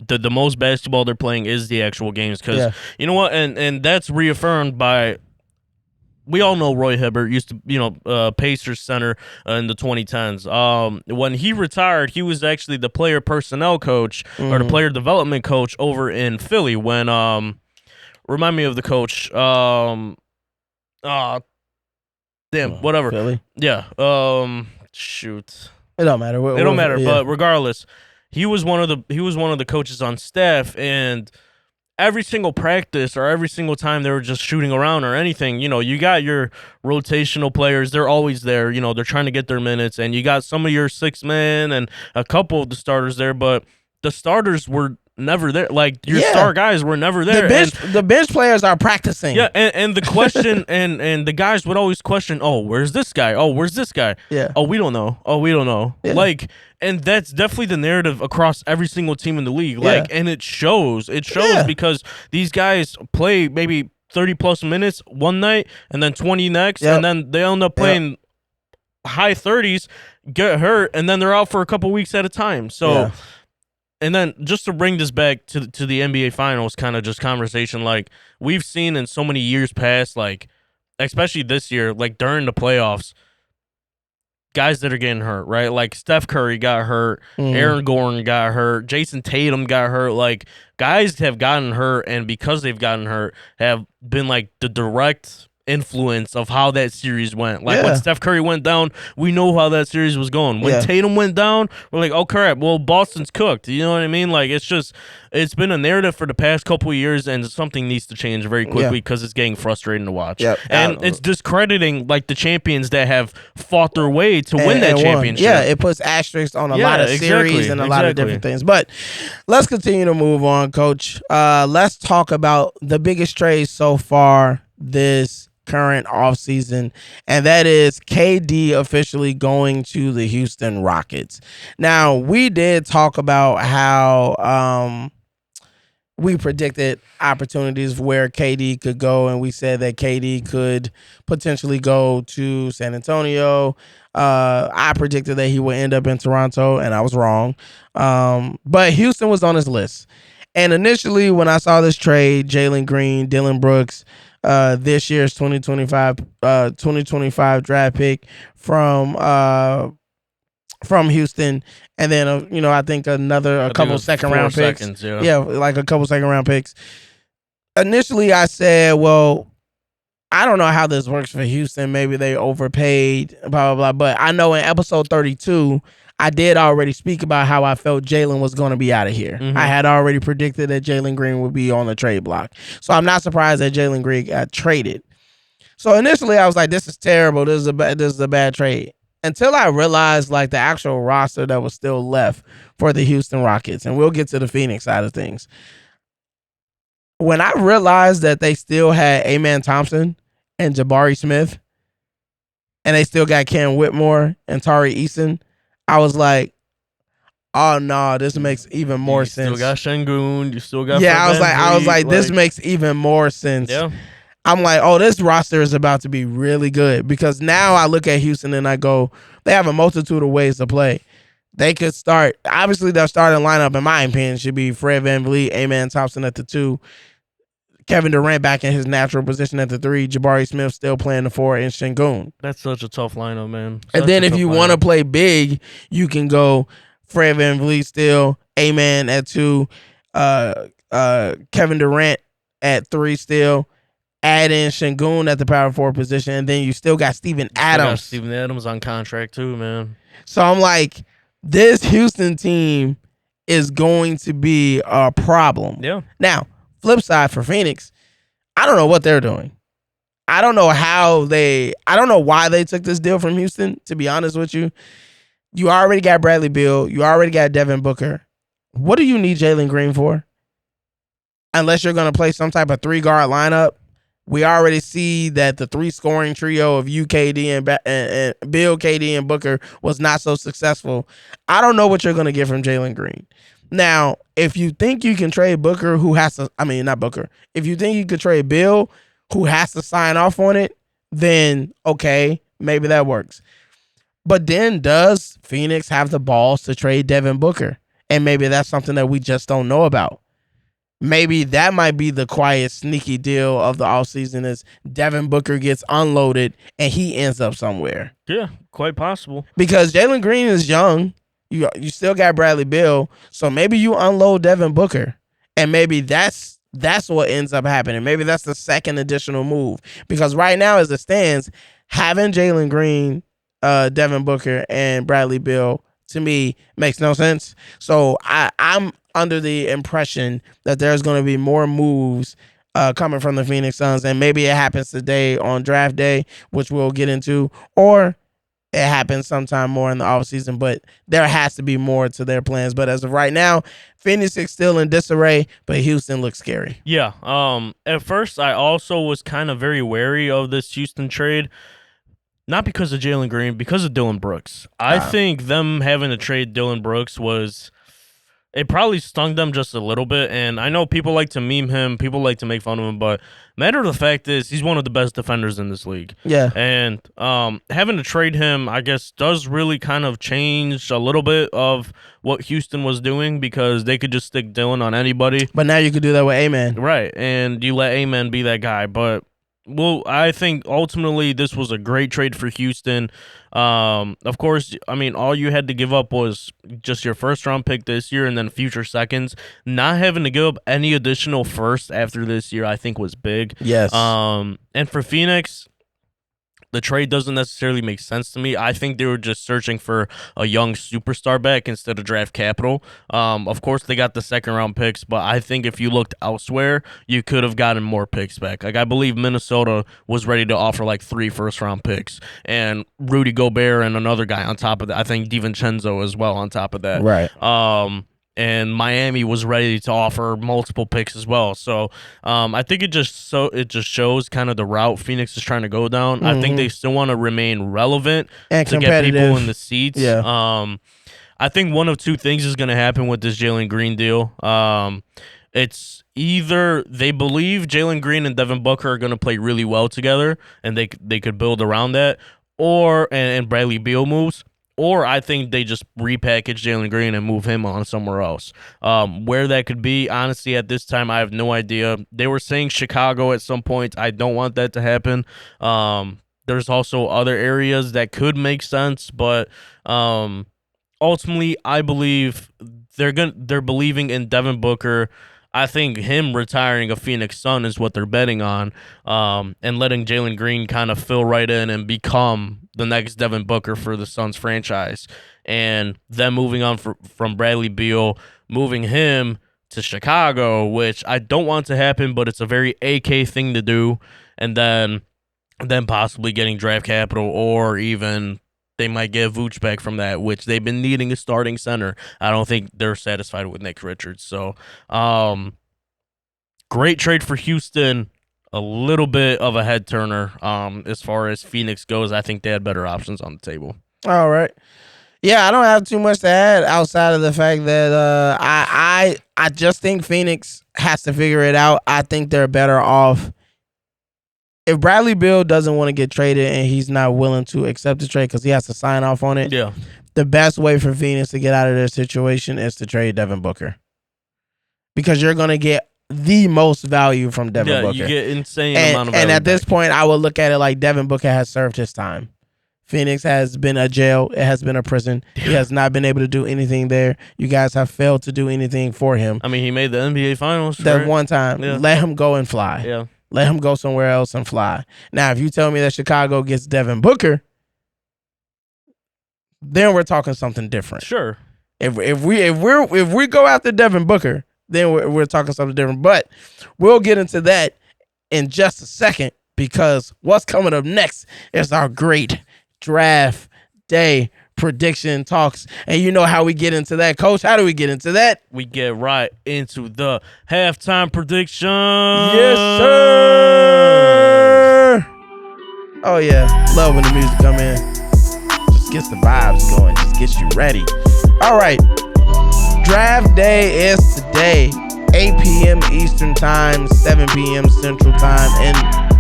the most basketball they're playing is the actual games because Yeah. you know what, and that's reaffirmed by. We all know Roy Hibbert used to, Pacers center in the 2010s. When he retired, he was actually the player personnel coach or the player development coach over in Philly. When remind me of the coach. Whatever. Philly. Yeah. Shoot. It don't matter. It don't matter. Yeah. But regardless, he was one of the coaches on staff, and every single practice or every single time they were just shooting around or anything, you got your rotational players. They're always there. They're trying to get their minutes, and you got some of your 6 men and a couple of the starters there, but the starters were never there. Like your star guys were never there. The bench players are practicing. Yeah, and the question and the guys would always question, "Oh, where's this guy? Oh, where's this guy? Yeah. Oh, we don't know. Oh, we don't know." Yeah. Like, and that's definitely the narrative across every single team in the league. Like, and it shows. It shows because these guys play maybe 30 plus minutes one night and then 20 next, and then they end up playing high 30s, get hurt, and then they're out for a couple weeks at a time. So. And then just to bring this back to the NBA Finals kind of just conversation, like we've seen in so many years past, like especially this year, like during the playoffs, guys that are getting hurt, right? Like Steph Curry got hurt, Aaron Gordon got hurt, Jason Tatum got hurt. Like guys have gotten hurt, and because they've gotten hurt, have been like the direct influence of how that series went. Like when Steph Curry went down, we know how that series was going. When Tatum went down, we're like, oh crap, well Boston's cooked. You know what I mean? Like it's been a narrative for the past couple of years, and something needs to change very quickly because it's getting frustrating to watch. And it's discrediting like the champions that have fought their way to win that championship. Yeah, it puts asterisks on a lot of series and a lot of different things. But let's continue to move on, Coach. Let's talk about the biggest trade so far this current offseason, and that is KD officially going to the Houston Rockets. Now, we did talk about how we predicted opportunities where KD could go, and we said that KD could potentially go to San Antonio. I predicted that he would end up in Toronto, and I was wrong. But Houston was on his list. And initially, when I saw this trade, Jalen Green, Dylan Brooks, this year's 2025 draft pick from Houston, and then I think a couple second round picks. Like a couple second round picks. Initially, I said, well, I don't know how this works for Houston. Maybe they overpaid, blah blah blah. But I know in episode 32, I did already speak about how I felt Jalen was going to be out of here. I had already predicted that Jalen Green would be on the trade block. So I'm not surprised that Jalen Green got traded. So initially I was like, this is terrible. This is a bad trade. Until I realized like the actual roster that was still left for the Houston Rockets. And we'll get to the Phoenix side of things. When I realized that they still had Amen Thompson and Jabari Smith, and they still got Cam Whitmore and Tari Eason, I was like, oh no, this makes even more sense. You still got Şengün, you still got I was like, this makes even more sense. Yeah. I'm like, oh, this roster is about to be really good, because now I look at Houston and I go, they have a multitude of ways to play. They could start, obviously their starting lineup, in my opinion, should be Fred VanVleet, Amen Thompson at the 2, Kevin Durant back in his natural position at the 3, Jabari Smith still playing the 4, and Şengün. That's such a tough lineup, man. And then if you want to play big, you can go Fred VanVleet still, Amen at 2, Kevin Durant at 3 still, add in Şengün at the power forward position, and then you still got Steven Adams. Steven Adams on contract too, man. So I'm like, this Houston team is going to be a problem. Yeah. Now, flip side for Phoenix, I don't know what they're doing. I don't know why they took this deal from Houston, to be honest with you. You already got Bradley Beal. You already got Devin Booker. What do you need Jalen Green for? Unless you're going to play some type of 3-guard lineup. We already see that the 3 scoring trio of UKD and Bill, KD, and Booker was not so successful. I don't know what you're going to get from Jalen Green. Now, if you think you can trade Booker, who has to, I mean, not Booker. If you think you could trade Bill, who has to sign off on it, then okay, maybe that works. But then does Phoenix have the balls to trade Devin Booker? And maybe that's something that we just don't know about. Maybe that might be the quiet, sneaky deal of the offseason is Devin Booker gets unloaded and he ends up somewhere. Yeah, quite possible. Because Jalen Green is young. You still got Bradley Beal. So maybe you unload Devin Booker. And maybe that's what ends up happening. Maybe that's the second additional move. Because right now, as it stands, having Jalen Green, Devin Booker, and Bradley Beal, to me, makes no sense. So I'm under the impression that there's going to be more moves coming from the Phoenix Suns, and maybe it happens today on draft day, which we'll get into, or it happens sometime more in the offseason, but there has to be more to their plans. But as of right now, Phoenix is still in disarray, but Houston looks scary. Yeah. At first, I also was kind of very wary of this Houston trade. Not because of Jalen Green, because of Dylan Brooks. I think them having to trade Dylan Brooks it probably stung them just a little bit. And I know people like to meme him, people like to make fun of him, but matter of the fact is he's one of the best defenders in this league. Yeah. And having to trade him, I guess, does really kind of change a little bit of what Houston was doing because they could just stick Dylan on anybody. But now you could do that with Amen. Right. And you let Amen be that guy. But well, I think ultimately this was a great trade for Houston. Of course, I mean, all you had to give up was just your first-round pick this year and then future seconds. Not having to give up any additional first after this year, I think, was big. Yes. And for Phoenix, the trade doesn't necessarily make sense to me. I think they were just searching for a young superstar back instead of draft capital. Of course, they got the second-round picks, but I think if you looked elsewhere, you could have gotten more picks back. Like I believe Minnesota was ready to offer like 3 first-round picks, and Rudy Gobert and another guy on top of that. I think DiVincenzo as well on top of that. Right. And Miami was ready to offer multiple picks as well. So I think it just shows kind of the route Phoenix is trying to go down. I think they still want to remain relevant and to get people in the seats. Yeah. I think one of two things is going to happen with this Jalen Green deal. It's either they believe Jalen Green and Devin Booker are going to play really well together, and they could build around that, or and Bradley Beal moves. Or I think they just repackage Jalen Green and move him on somewhere else. Where that could be, honestly, at this time, I have no idea. They were saying Chicago at some point. I don't want that to happen. There's also other areas that could make sense, but ultimately, I believe they're believing in Devin Booker. I think him retiring a Phoenix Sun is what they're betting on, and letting Jalen Green kind of fill right in and become the next Devin Booker for the Suns franchise. And then moving on from Bradley Beal, moving him to Chicago, which I don't want to happen, but it's a very AK thing to do. And then possibly getting draft capital, or even they might get Vooch back from that, which they've been needing a starting center. I don't think they're satisfied with Nick Richards. So, great trade for Houston. A little bit of a head turner. As far as Phoenix goes, I think they had better options on the table. All right. Yeah, I don't have too much to add outside of the fact that I just think Phoenix has to figure it out. I think they're better off. If Bradley Beal doesn't want to get traded and he's not willing to accept the trade because he has to sign off on it, yeah, the best way for Phoenix to get out of their situation is to trade Devin Booker. Because you're going to get the most value from Devin Booker. You get insane amount of value. And at this point, I would look at it like Devin Booker has served his time. Phoenix has been a jail. It has been a prison. He has not been able to do anything there. You guys have failed to do anything for him. I mean, he made the NBA Finals. That right? one time. Yeah. Let him go and fly. Yeah. Let him go somewhere else and fly. Now, if you tell me that Chicago gets Devin Booker, then we're talking something different. Sure. If we go after Devin Booker, then we're talking something different. But we'll get into that in just a second, because what's coming up next is our great draft day prediction talks. And you know how we get into that, Coach. How do we get into that? We get right into the halftime prediction. Yes, sir. Oh, yeah. Love when the music come in. Just gets the vibes going. Just gets you ready. All right. Draft day is today. 8 p.m. Eastern Time, 7 p.m. Central Time. And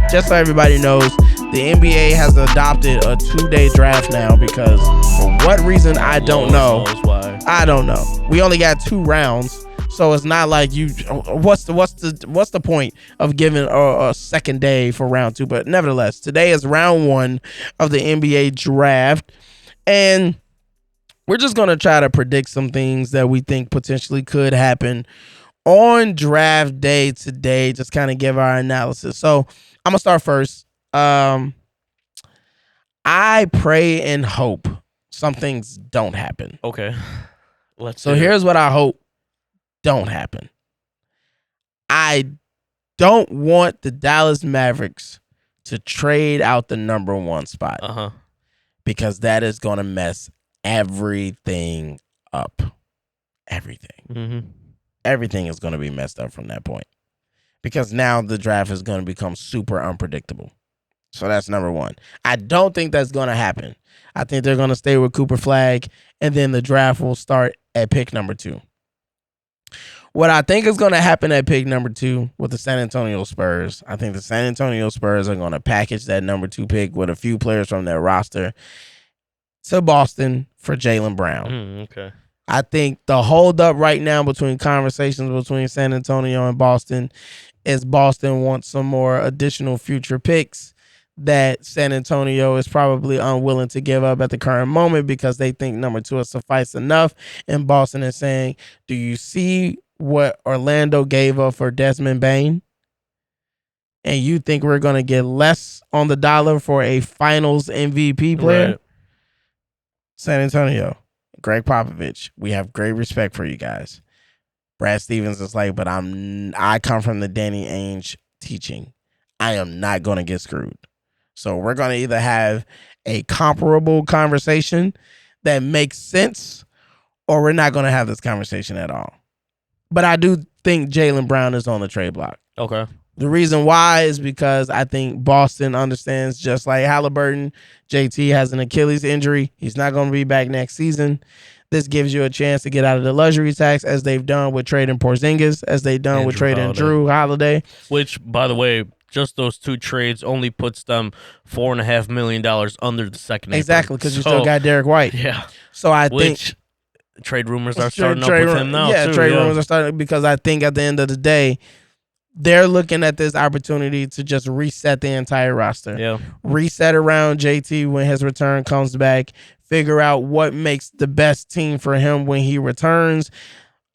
just so everybody knows, the NBA has adopted a 2-day draft now because for what reason, I don't know. I don't know. We only got 2 rounds. So it's not like you. What's the point of giving a second day for round 2? But nevertheless, today is round 1 of the NBA draft, and we're just gonna try to predict some things that we think potentially could happen on draft day today. Just kind of give our analysis. So I'm gonna start first. I pray and hope some things don't happen. Okay. So here's what I hope don't happen. I don't want the Dallas Mavericks to trade out the number 1 spot. Because that is going to mess everything up. Everything. Everything is going to be messed up from that point. Because now the draft is going to become super unpredictable. So that's number 1. I don't think that's going to happen. I think they're going to stay with Cooper Flag, and then the draft will start at pick number 2. What I think is going to happen at pick number 2 with the San Antonio Spurs, I think the San Antonio Spurs are going to package that number 2 pick with a few players from their roster to Boston for Jaylen Brown. Okay. I think the holdup right now between conversations between San Antonio and Boston is Boston wants some more additional future picks that San Antonio is probably unwilling to give up at the current moment because they think number 2 is suffice enough. And Boston is saying, do you see what Orlando gave up for Desmond Bane? And you think we're going to get less on the dollar for a finals MVP player? Right. San Antonio, Greg Popovich, we have great respect for you guys. Brad Stevens is like, but I come from the Danny Ainge teaching. I am not going to get screwed. So we're going to either have a comparable conversation that makes sense, or we're not going to have this conversation at all. But I do think Jaylen Brown is on the trade block. Okay. The reason why is because I think Boston understands, just like Halliburton, JT has an Achilles injury. He's not going to be back next season. This gives you a chance to get out of the luxury tax, as they've done with trading Porzingis, as they've done with trading Drew Holiday. Which, by the way, just those 2 trades only puts them $4.5 million under the second. Exactly, because you still got Derek White. Yeah. So I think trade rumors are starting up with him now. Yeah, too, trade rumors are starting because I think at the end of the day, they're looking at this opportunity to just reset the entire roster. Yeah. Reset around JT when his return comes back. Figure out what makes the best team for him when he returns.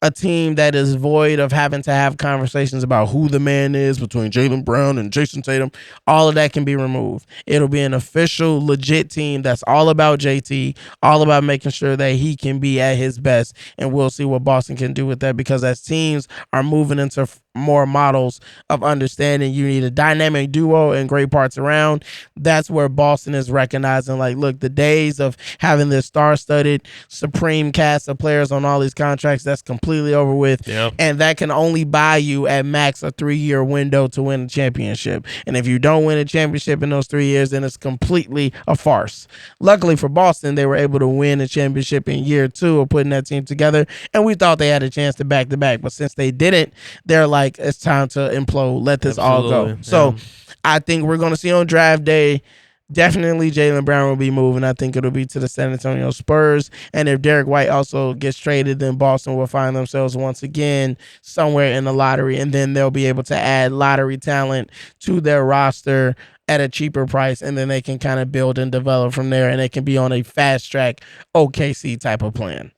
A team that is void of having to have conversations about who the man is between Jaylen Brown and Jason Tatum. All of that can be removed. It'll be an official, legit team that's all about JT, all about making sure that he can be at his best. And we'll see what Boston can do with that, because as teams are moving into more models of understanding you need a dynamic duo and great parts around, that's where Boston is recognizing, like, look, the days of having this star-studded supreme cast of players on all these contracts, that's completely over with. Yep. And that can only buy you at max a 3-year window to win a championship. And if you don't win a championship in those 3 years, then it's completely a farce. Luckily for Boston, they were able to win a championship in year 2 of putting that team together, and we thought they had a chance to back-to-back. But since they didn't, they're like, it's time to implode. Let this all go. So I think we're going to see on draft day, definitely Jaylen Brown will be moving. I think it'll be to the San Antonio Spurs. And if Derek White also gets traded, then Boston will find themselves once again somewhere in the lottery. And then they'll be able to add lottery talent to their roster at a cheaper price. And then they can kind of build and develop from there. And they can be on a fast track OKC type of plan.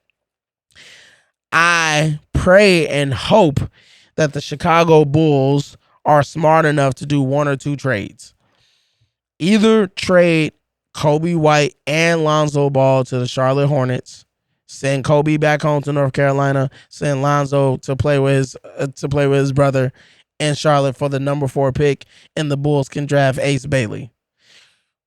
I pray and hope that the Chicago Bulls are smart enough to do 1 or 2 trades. Either trade Kobe White and Lonzo Ball to the Charlotte Hornets, send Kobe back home to North Carolina, send Lonzo to play with his brother in Charlotte for the number 4 pick, and the Bulls can draft Ace Bailey.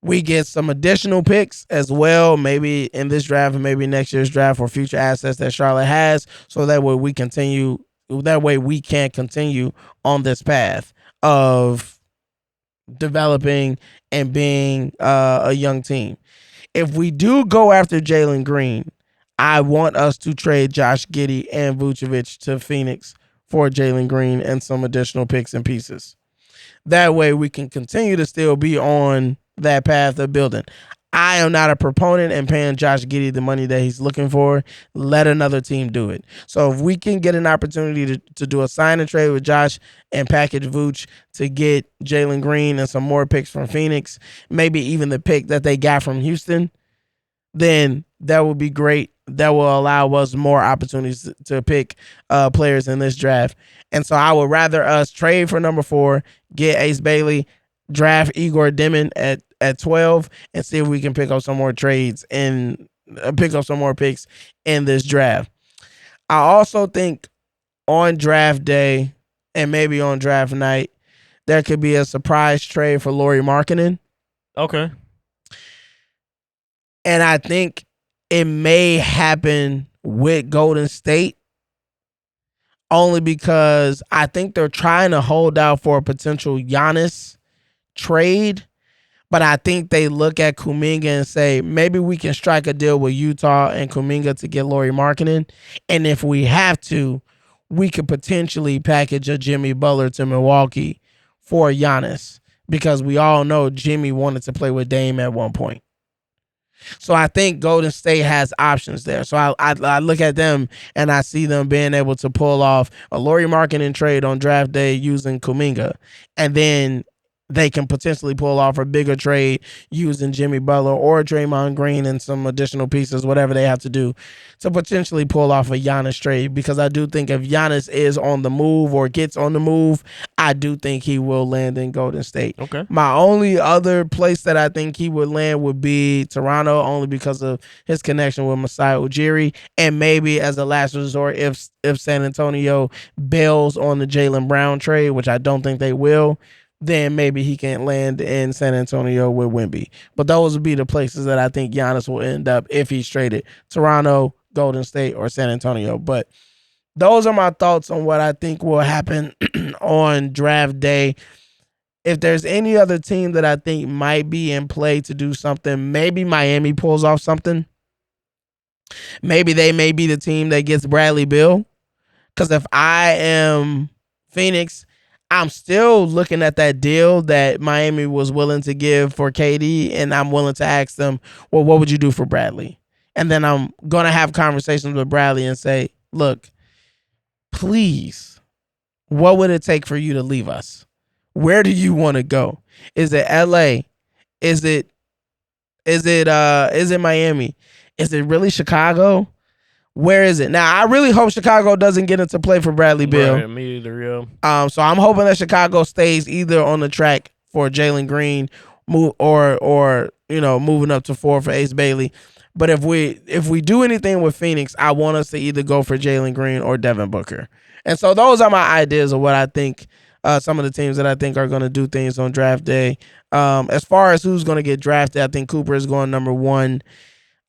We get some additional picks as well, maybe in this draft and maybe next year's draft or future assets that Charlotte has, so that way we continue. That way we can continue on this path of developing and being a young team. If we do go after Jalen Green, I want us to trade Josh Giddey and Vucevic to Phoenix for Jalen Green and some additional picks and pieces. That way we can continue to still be on that path of building. I am not a proponent in paying Josh Giddey the money that he's looking for. Let another team do it. So if we can get an opportunity to do a sign and trade with Josh and package Vooch to get Jalen Green and some more picks from Phoenix, maybe even the pick that they got from Houston, then that would be great. That will allow us more opportunities to pick players in this draft. And so I would rather us trade for number 4, get Ace Bailey, draft Igor Dimon at 12, and see if we can pick up some more trades and pick up some more picks in this draft. I also think on draft day and maybe on draft night, there could be a surprise trade for Lauri Markkanen. Okay. And I think it may happen with Golden State only because I think they're trying to hold out for a potential Giannis trade. But I think they look at Kuminga and say, maybe we can strike a deal with Utah and Kuminga to get Lauri Markkanen. And if we have to, we could potentially package a Jimmy Butler to Milwaukee for Giannis. Because we all know Jimmy wanted to play with Dame at one point. So I think Golden State has options there. So I look at them and I see them being able to pull off a Lauri Markkanen trade on draft day using Kuminga. And then they can potentially pull off a bigger trade using Jimmy Butler or Draymond Green and some additional pieces, whatever they have to do to potentially pull off a Giannis trade. Because I do think if Giannis is on the move or gets on the move, I do think he will land in Golden State. Okay. My only other place that I think he would land would be Toronto, only because of his connection with Masai Ujiri, and maybe as a last resort, if San Antonio bails on the Jaylen Brown trade, which I don't think they will, then maybe he can land in San Antonio with Wemby. But those would be the places that I think Giannis will end up if he's traded: Toronto, Golden State, or San Antonio. But those are my thoughts on what I think will happen on draft day. If there's any other team that I think might be in play to do something, maybe Miami pulls off something. Maybe they may be the team that gets Bradley Beal. Because if I am Phoenix, I'm still looking at that deal that Miami was willing to give for KD, and I'm willing to ask them, well, what would you do for Bradley? And then I'm going to have conversations with Bradley and say, look, please, what would it take for you to leave us? Where do you want to go? Is it LA? Is it Miami? Is it really Chicago? Where is it? Now, I really hope Chicago doesn't get into play for Bradley Beal. Right, me either, yeah. So I'm hoping that Chicago stays either on the track for Jalen Green, or moving up to 4 for Ace Bailey. But if we do anything with Phoenix, I want us to either go for Jalen Green or Devin Booker. And so those are my ideas of what I think some of the teams that I think are going to do things on draft day. As far as who's going to get drafted, I think Cooper is going number 1.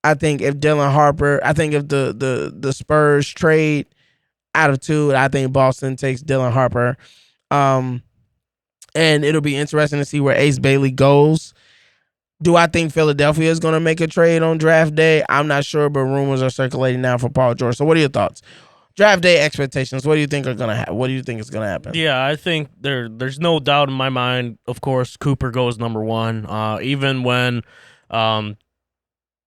I think if the Spurs trade out of 2, I think Boston takes Dylan Harper. And it'll be interesting to see where Ace Bailey goes. Do I think Philadelphia is going to make a trade on draft day? I'm not sure, but rumors are circulating now for Paul George. So what are your thoughts? Draft day expectations. What do you think are going to happen? What do you think is going to happen? Yeah, I think there's no doubt in my mind. Of course, Cooper goes number 1. Even when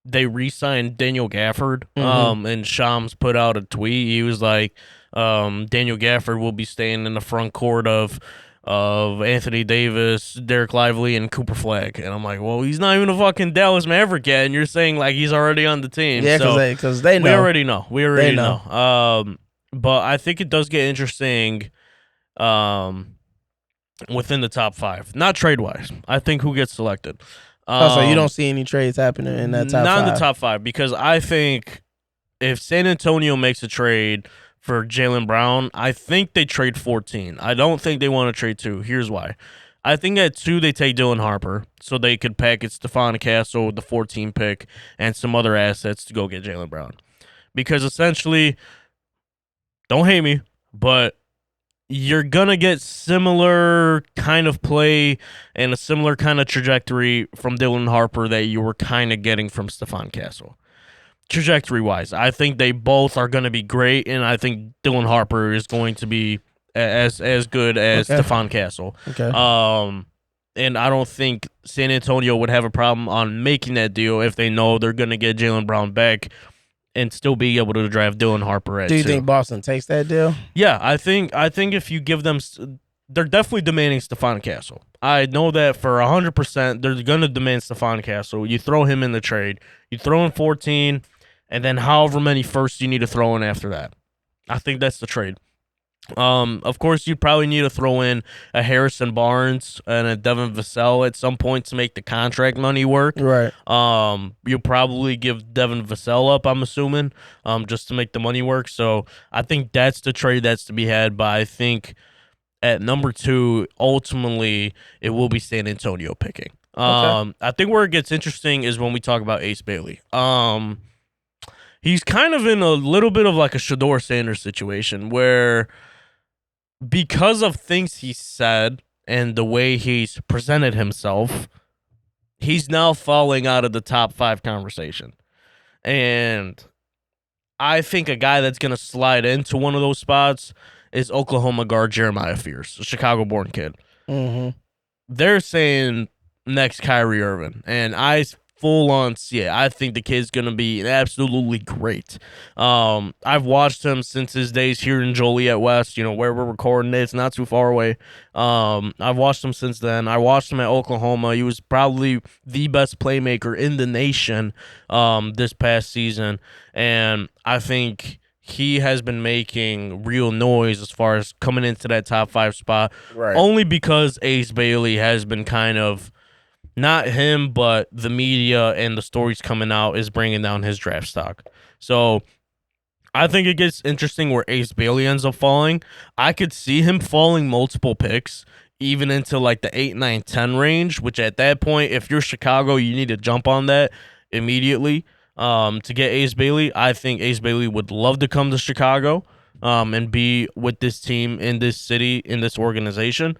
they re-signed Daniel Gafford, and Shams put out a tweet. He was like, Daniel Gafford will be staying in the front court of Anthony Davis, Derek Lively, and Cooper Flagg. And I'm like, well, he's not even a fucking Dallas Maverick yet, and you're saying like he's already on the team. Yeah, because they know. We already know. They know. But I think it does get interesting within the top 5. Not trade-wise. I think who gets selected. So you don't see any trades happening in that top 5? Not in the top 5, because I think if San Antonio makes a trade for Jaylen Brown, I think they trade 14. I don't think they want to trade 2. Here's why. I think at 2 they take Dylan Harper so they could package Stephon Castle with the 14 pick and some other assets to go get Jaylen Brown. Because essentially, don't hate me, but you're gonna get similar kind of play and a similar kind of trajectory from Dylan Harper that you were kind of getting from Stephon Castle. Trajectory wise, I think they both are going to be great, and I think Dylan Harper is going to be as good as Stephon Castle. Okay. And I don't think San Antonio would have a problem on making that deal if they know they're going to get Jaylen Brown back and still be able to draft Dylan Harper at 2. Do you think Boston takes that deal? Yeah, I think if you give them, they're definitely demanding Stephon Castle. I know that for 100%. They're going to demand Stephon Castle. You throw him in the trade. You throw in 14, and then however many firsts you need to throw in after that. I think that's the trade. Of course, you probably need to throw in a Harrison Barnes and a Devin Vassell at some point to make the contract money work. Right. You'll probably give Devin Vassell up, I'm assuming, just to make the money work. So I think that's the trade that's to be had. But I think at number 2, ultimately, it will be San Antonio picking. Okay. I think where it gets interesting is when we talk about Ace Bailey. He's kind of in a little bit of like a Shador Sanders situation where, because of things he said and the way he's presented himself, he's now falling out of the top 5 conversation. And I think a guy that's going to slide into one of those spots is Oklahoma guard Jeremiah Fierce, a Chicago-born kid. Mm-hmm. They're saying next Kyrie Irving, and I full on see it. I think the kid's gonna be absolutely great. I've watched him since his days here in Joliet West, where we're recording it. It's not too far away. I've watched him since then. I watched him at Oklahoma. He was probably the best playmaker in the nation this past season, and I think he has been making real noise as far as coming into that top 5 spot. Right. Only because Ace Bailey has been kind of, not him, but the media and the stories coming out is bringing down his draft stock. So I think it gets interesting where Ace Bailey ends up falling. I could see him falling multiple picks, even into like the 8, 9, 10 range, which at that point, if you're Chicago, you need to jump on that immediately to get Ace Bailey. I think Ace Bailey would love to come to Chicago and be with this team in this city, in this organization.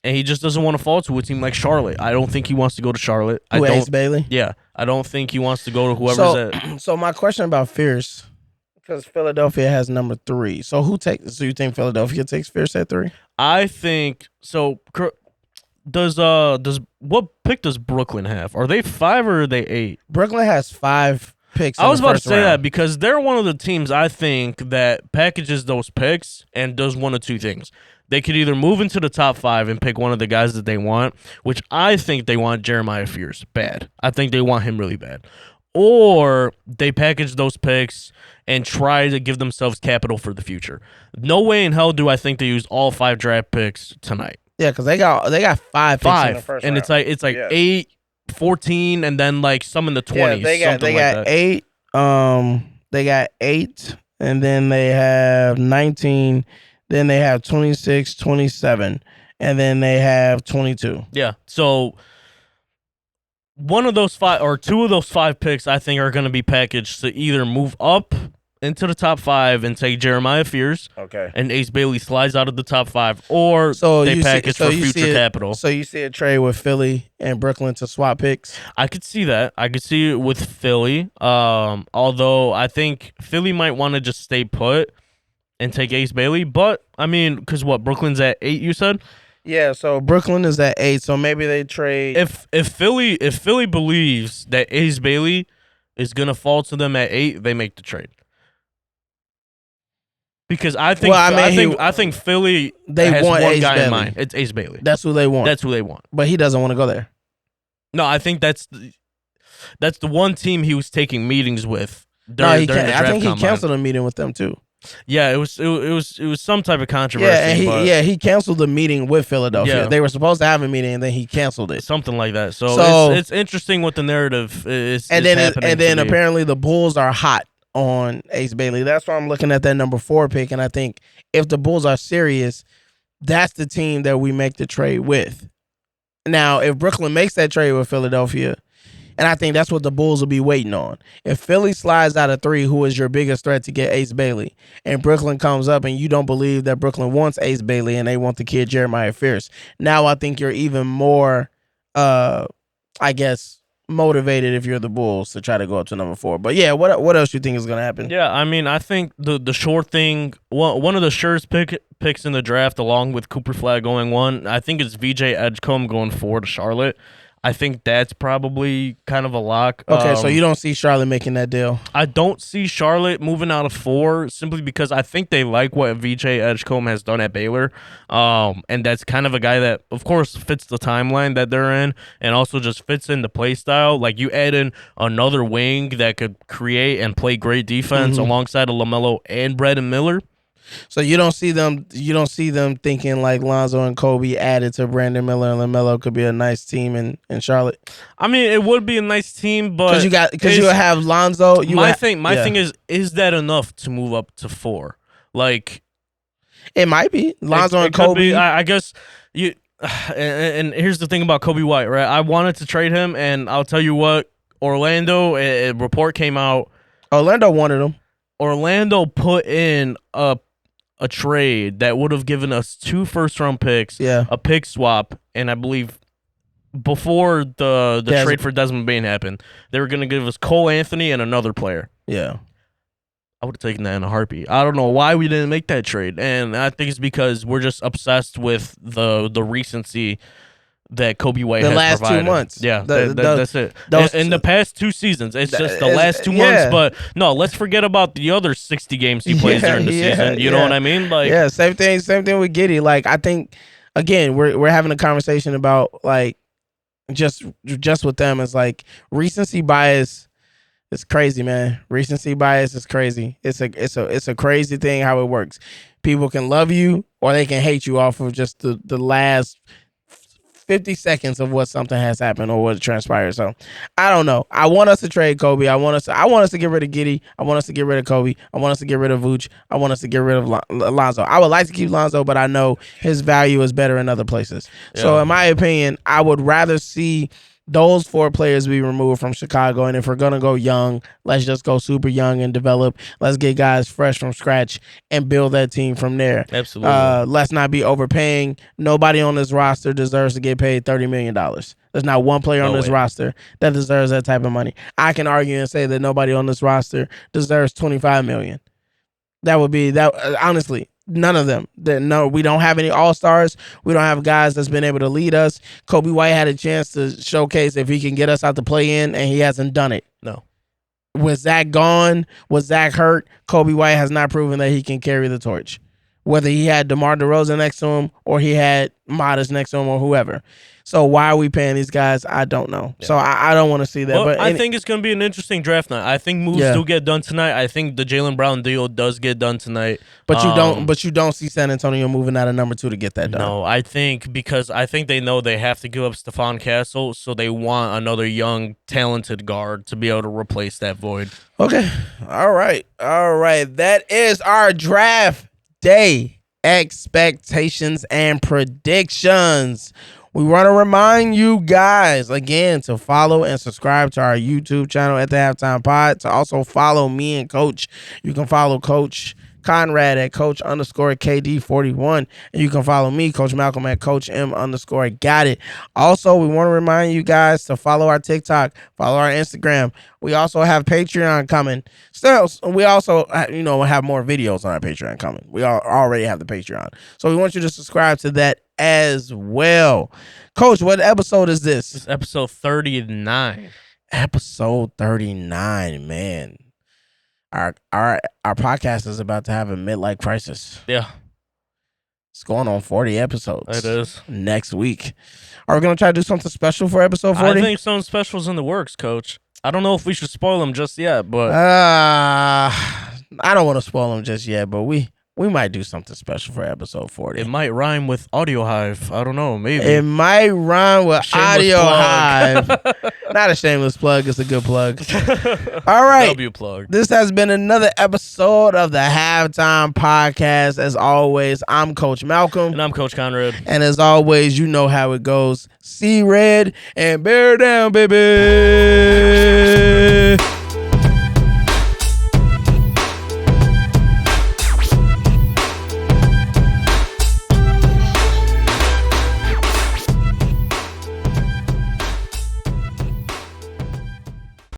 And he just doesn't want to fall to a team like Charlotte. I don't think he wants to go to Charlotte. Ace Bailey? Yeah, I don't think he wants to go to whoever's at. So my question about Fierce, because Philadelphia has number 3. So so you think Philadelphia takes Fierce at 3? I think so. Does what pick does Brooklyn have? Are they 5 or are they 8? Brooklyn has 5 picks. I was about to say round. that because they're one of the teams I think that packages those picks and does one of two things. They could either move into the top 5 and pick one of the guys that they want, which I think they want Jeremiah Fierce bad. I think they want him really bad. Or they package those picks and try to give themselves capital for the future. No way in hell do I think they use all 5 draft picks tonight. Yeah, because they got 5 picks in the first and round. it's like 8, 14, and then like some in the 20s. Yeah, they got 8. They got 8, and then they have 19. Then they have 26, 27, and then they have 22. Yeah. So one of those 5 or 2 of those 5 picks I think are going to be packaged to either move up into the top 5 and take Jeremiah Fierce. Okay. And Ace Bailey slides out of the top 5, or they package for future capital. So you see a trade with Philly and Brooklyn to swap picks? I could see that. I could see it with Philly. Although I think Philly might want to just stay put and take Ace Bailey, but I mean, because Brooklyn's at 8, you said? Yeah, so Brooklyn is at 8, so maybe they trade. If Philly believes that Ace Bailey is gonna fall to them at 8, they make the trade. Because I think I think Philly has want one Ace guy Bailey. in mind. It's Ace Bailey. That's who they want. That's who they want. But he doesn't want to go there. No, I think that's the one team he was taking meetings with. I think he canceled a meeting with them too. Yeah, it was some type of controversy. He canceled the meeting with Philadelphia. Yeah. They were supposed to have a meeting, and then he canceled it. Something like that. So it's interesting what the narrative is. And then apparently the Bulls are hot on Ace Bailey. That's why I'm looking at that number 4 pick, and I think if the Bulls are serious, that's the team that we make the trade with. Now, if Brooklyn makes that trade with Philadelphia, and I think that's what the Bulls will be waiting on. If Philly slides out of 3, who is your biggest threat to get Ace Bailey, and Brooklyn comes up and you don't believe that Brooklyn wants Ace Bailey and they want the kid Jeremiah Fierce, now I think you're even more, I guess, motivated if you're the Bulls to try to go up to number 4. But yeah, what else you think is going to happen? Yeah, I mean, I think the short thing, one of the surest picks in the draft, along with Cooper Flag going 1, I think it's VJ Edgecombe going 4 to Charlotte. I think that's probably kind of a lock. Okay, so you don't see Charlotte making that deal? I don't see Charlotte moving out of 4 simply because I think they like what VJ Edgecombe has done at Baylor. And that's kind of a guy that, of course, fits the timeline that they're in and also just fits in the play style. Like, you add in another wing that could create and play great defense alongside of LaMelo and Brandon Miller. So you don't see them thinking like Lonzo and Kobe added to Brandon Miller and LaMelo could be a nice team in Charlotte. I mean, it would be a nice team, but because you have Lonzo. My thing is that enough to move up to 4? Like, it might be Lonzo and Kobe. I guess you. And here's the thing about Kobe White, right? I wanted to trade him, and I'll tell you what, Orlando. A report came out. Orlando wanted him. Orlando put in a trade that would have given us 2 first-round picks, a pick swap, and I believe before the trade for Desmond Bane happened, they were going to give us Cole Anthony and another player. Yeah. I would have taken that in a heartbeat. I don't know why we didn't make that trade, and I think it's because we're just obsessed with the recency that Kobe White has last provided. 2 months. Yeah, that's it. In the past 2 seasons, it's just the last 2 months. But no, let's forget about the other 60 games he plays during the season. You know what I mean? Like, yeah, same thing with Giddey. Like, I think again, we're having a conversation about like just with them. It's like recency bias. It's crazy, man. Recency bias is crazy. It's a crazy thing how it works. People can love you or they can hate you off of just the last 50 seconds of what something has happened or what transpired. So I don't know. I want us to trade Kobe. I want us to get rid of Giddey. I want us to get rid of Kobe. I want us to get rid of Vooch. I want us to get rid of Lonzo. I would like to keep Lonzo, but I know his value is better in other places. Yeah. So in my opinion, I would rather see those 4 players be removed from Chicago. And if we're going to go young, let's just go super young and develop. Let's get guys fresh from scratch and build that team from there. Absolutely. Let's not be overpaying. Nobody on this roster deserves to get paid $30 million. There's not one player on this roster that deserves that type of money. I can argue and say that nobody on this roster deserves $25 million. That would be that. Honestly, none of them. No, we don't have any all-stars. We don't have guys that's been able to lead us. Kobe White had a chance to showcase if he can get us out to play in, and he hasn't done it. No. Was Zach gone? Was Zach hurt? Kobe White has not proven that he can carry the torch. Whether he had DeMar DeRozan next to him or he had Modest next to him or whoever. So why are we paying these guys? I don't know. Yeah. So I don't want to see that. Well, but I think it's going to be an interesting draft night. I think moves do get done tonight. I think the Jaylen Brown deal does get done tonight. But you don't see San Antonio moving out of number 2 to get that done. No, I think they know they have to give up Stephon Castle, so they want another young, talented guard to be able to replace that void. Okay. All right. That is our draft day expectations and predictions. We want to remind you guys again to follow and subscribe to our YouTube channel at the Halftime Pod. To also follow me and Coach. You can follow Coach Conrad at Coach_KD41. And you can follow me, Coach Malcolm, at Coach M_Got It. Also, we want to remind you guys to follow our TikTok, follow our Instagram. We also have Patreon coming. Still, we also, have more videos on our Patreon coming. We already have the Patreon. So we want you to subscribe to that as well. Coach, what episode is this? It's episode 39. Episode 39, man. Our podcast is about to have a midlife crisis. Yeah. It's going on 40 episodes. It is. Next week. Are we going to try to do something special for episode 40? I think something special's in the works, Coach. I don't know if we should spoil them just yet, but... I don't want to spoil them just yet, but we We might do something special for episode 40. It might rhyme with Audio Hive. I don't know. Maybe. It might rhyme with Shameless Audio plug. Hive. Not a shameless plug. It's a good plug. All right. W plug. This has been another episode of the Halftime Podcast. As always, I'm Coach Malcolm. And I'm Coach Conrad. And as always, you know how it goes. See red and bear down, baby.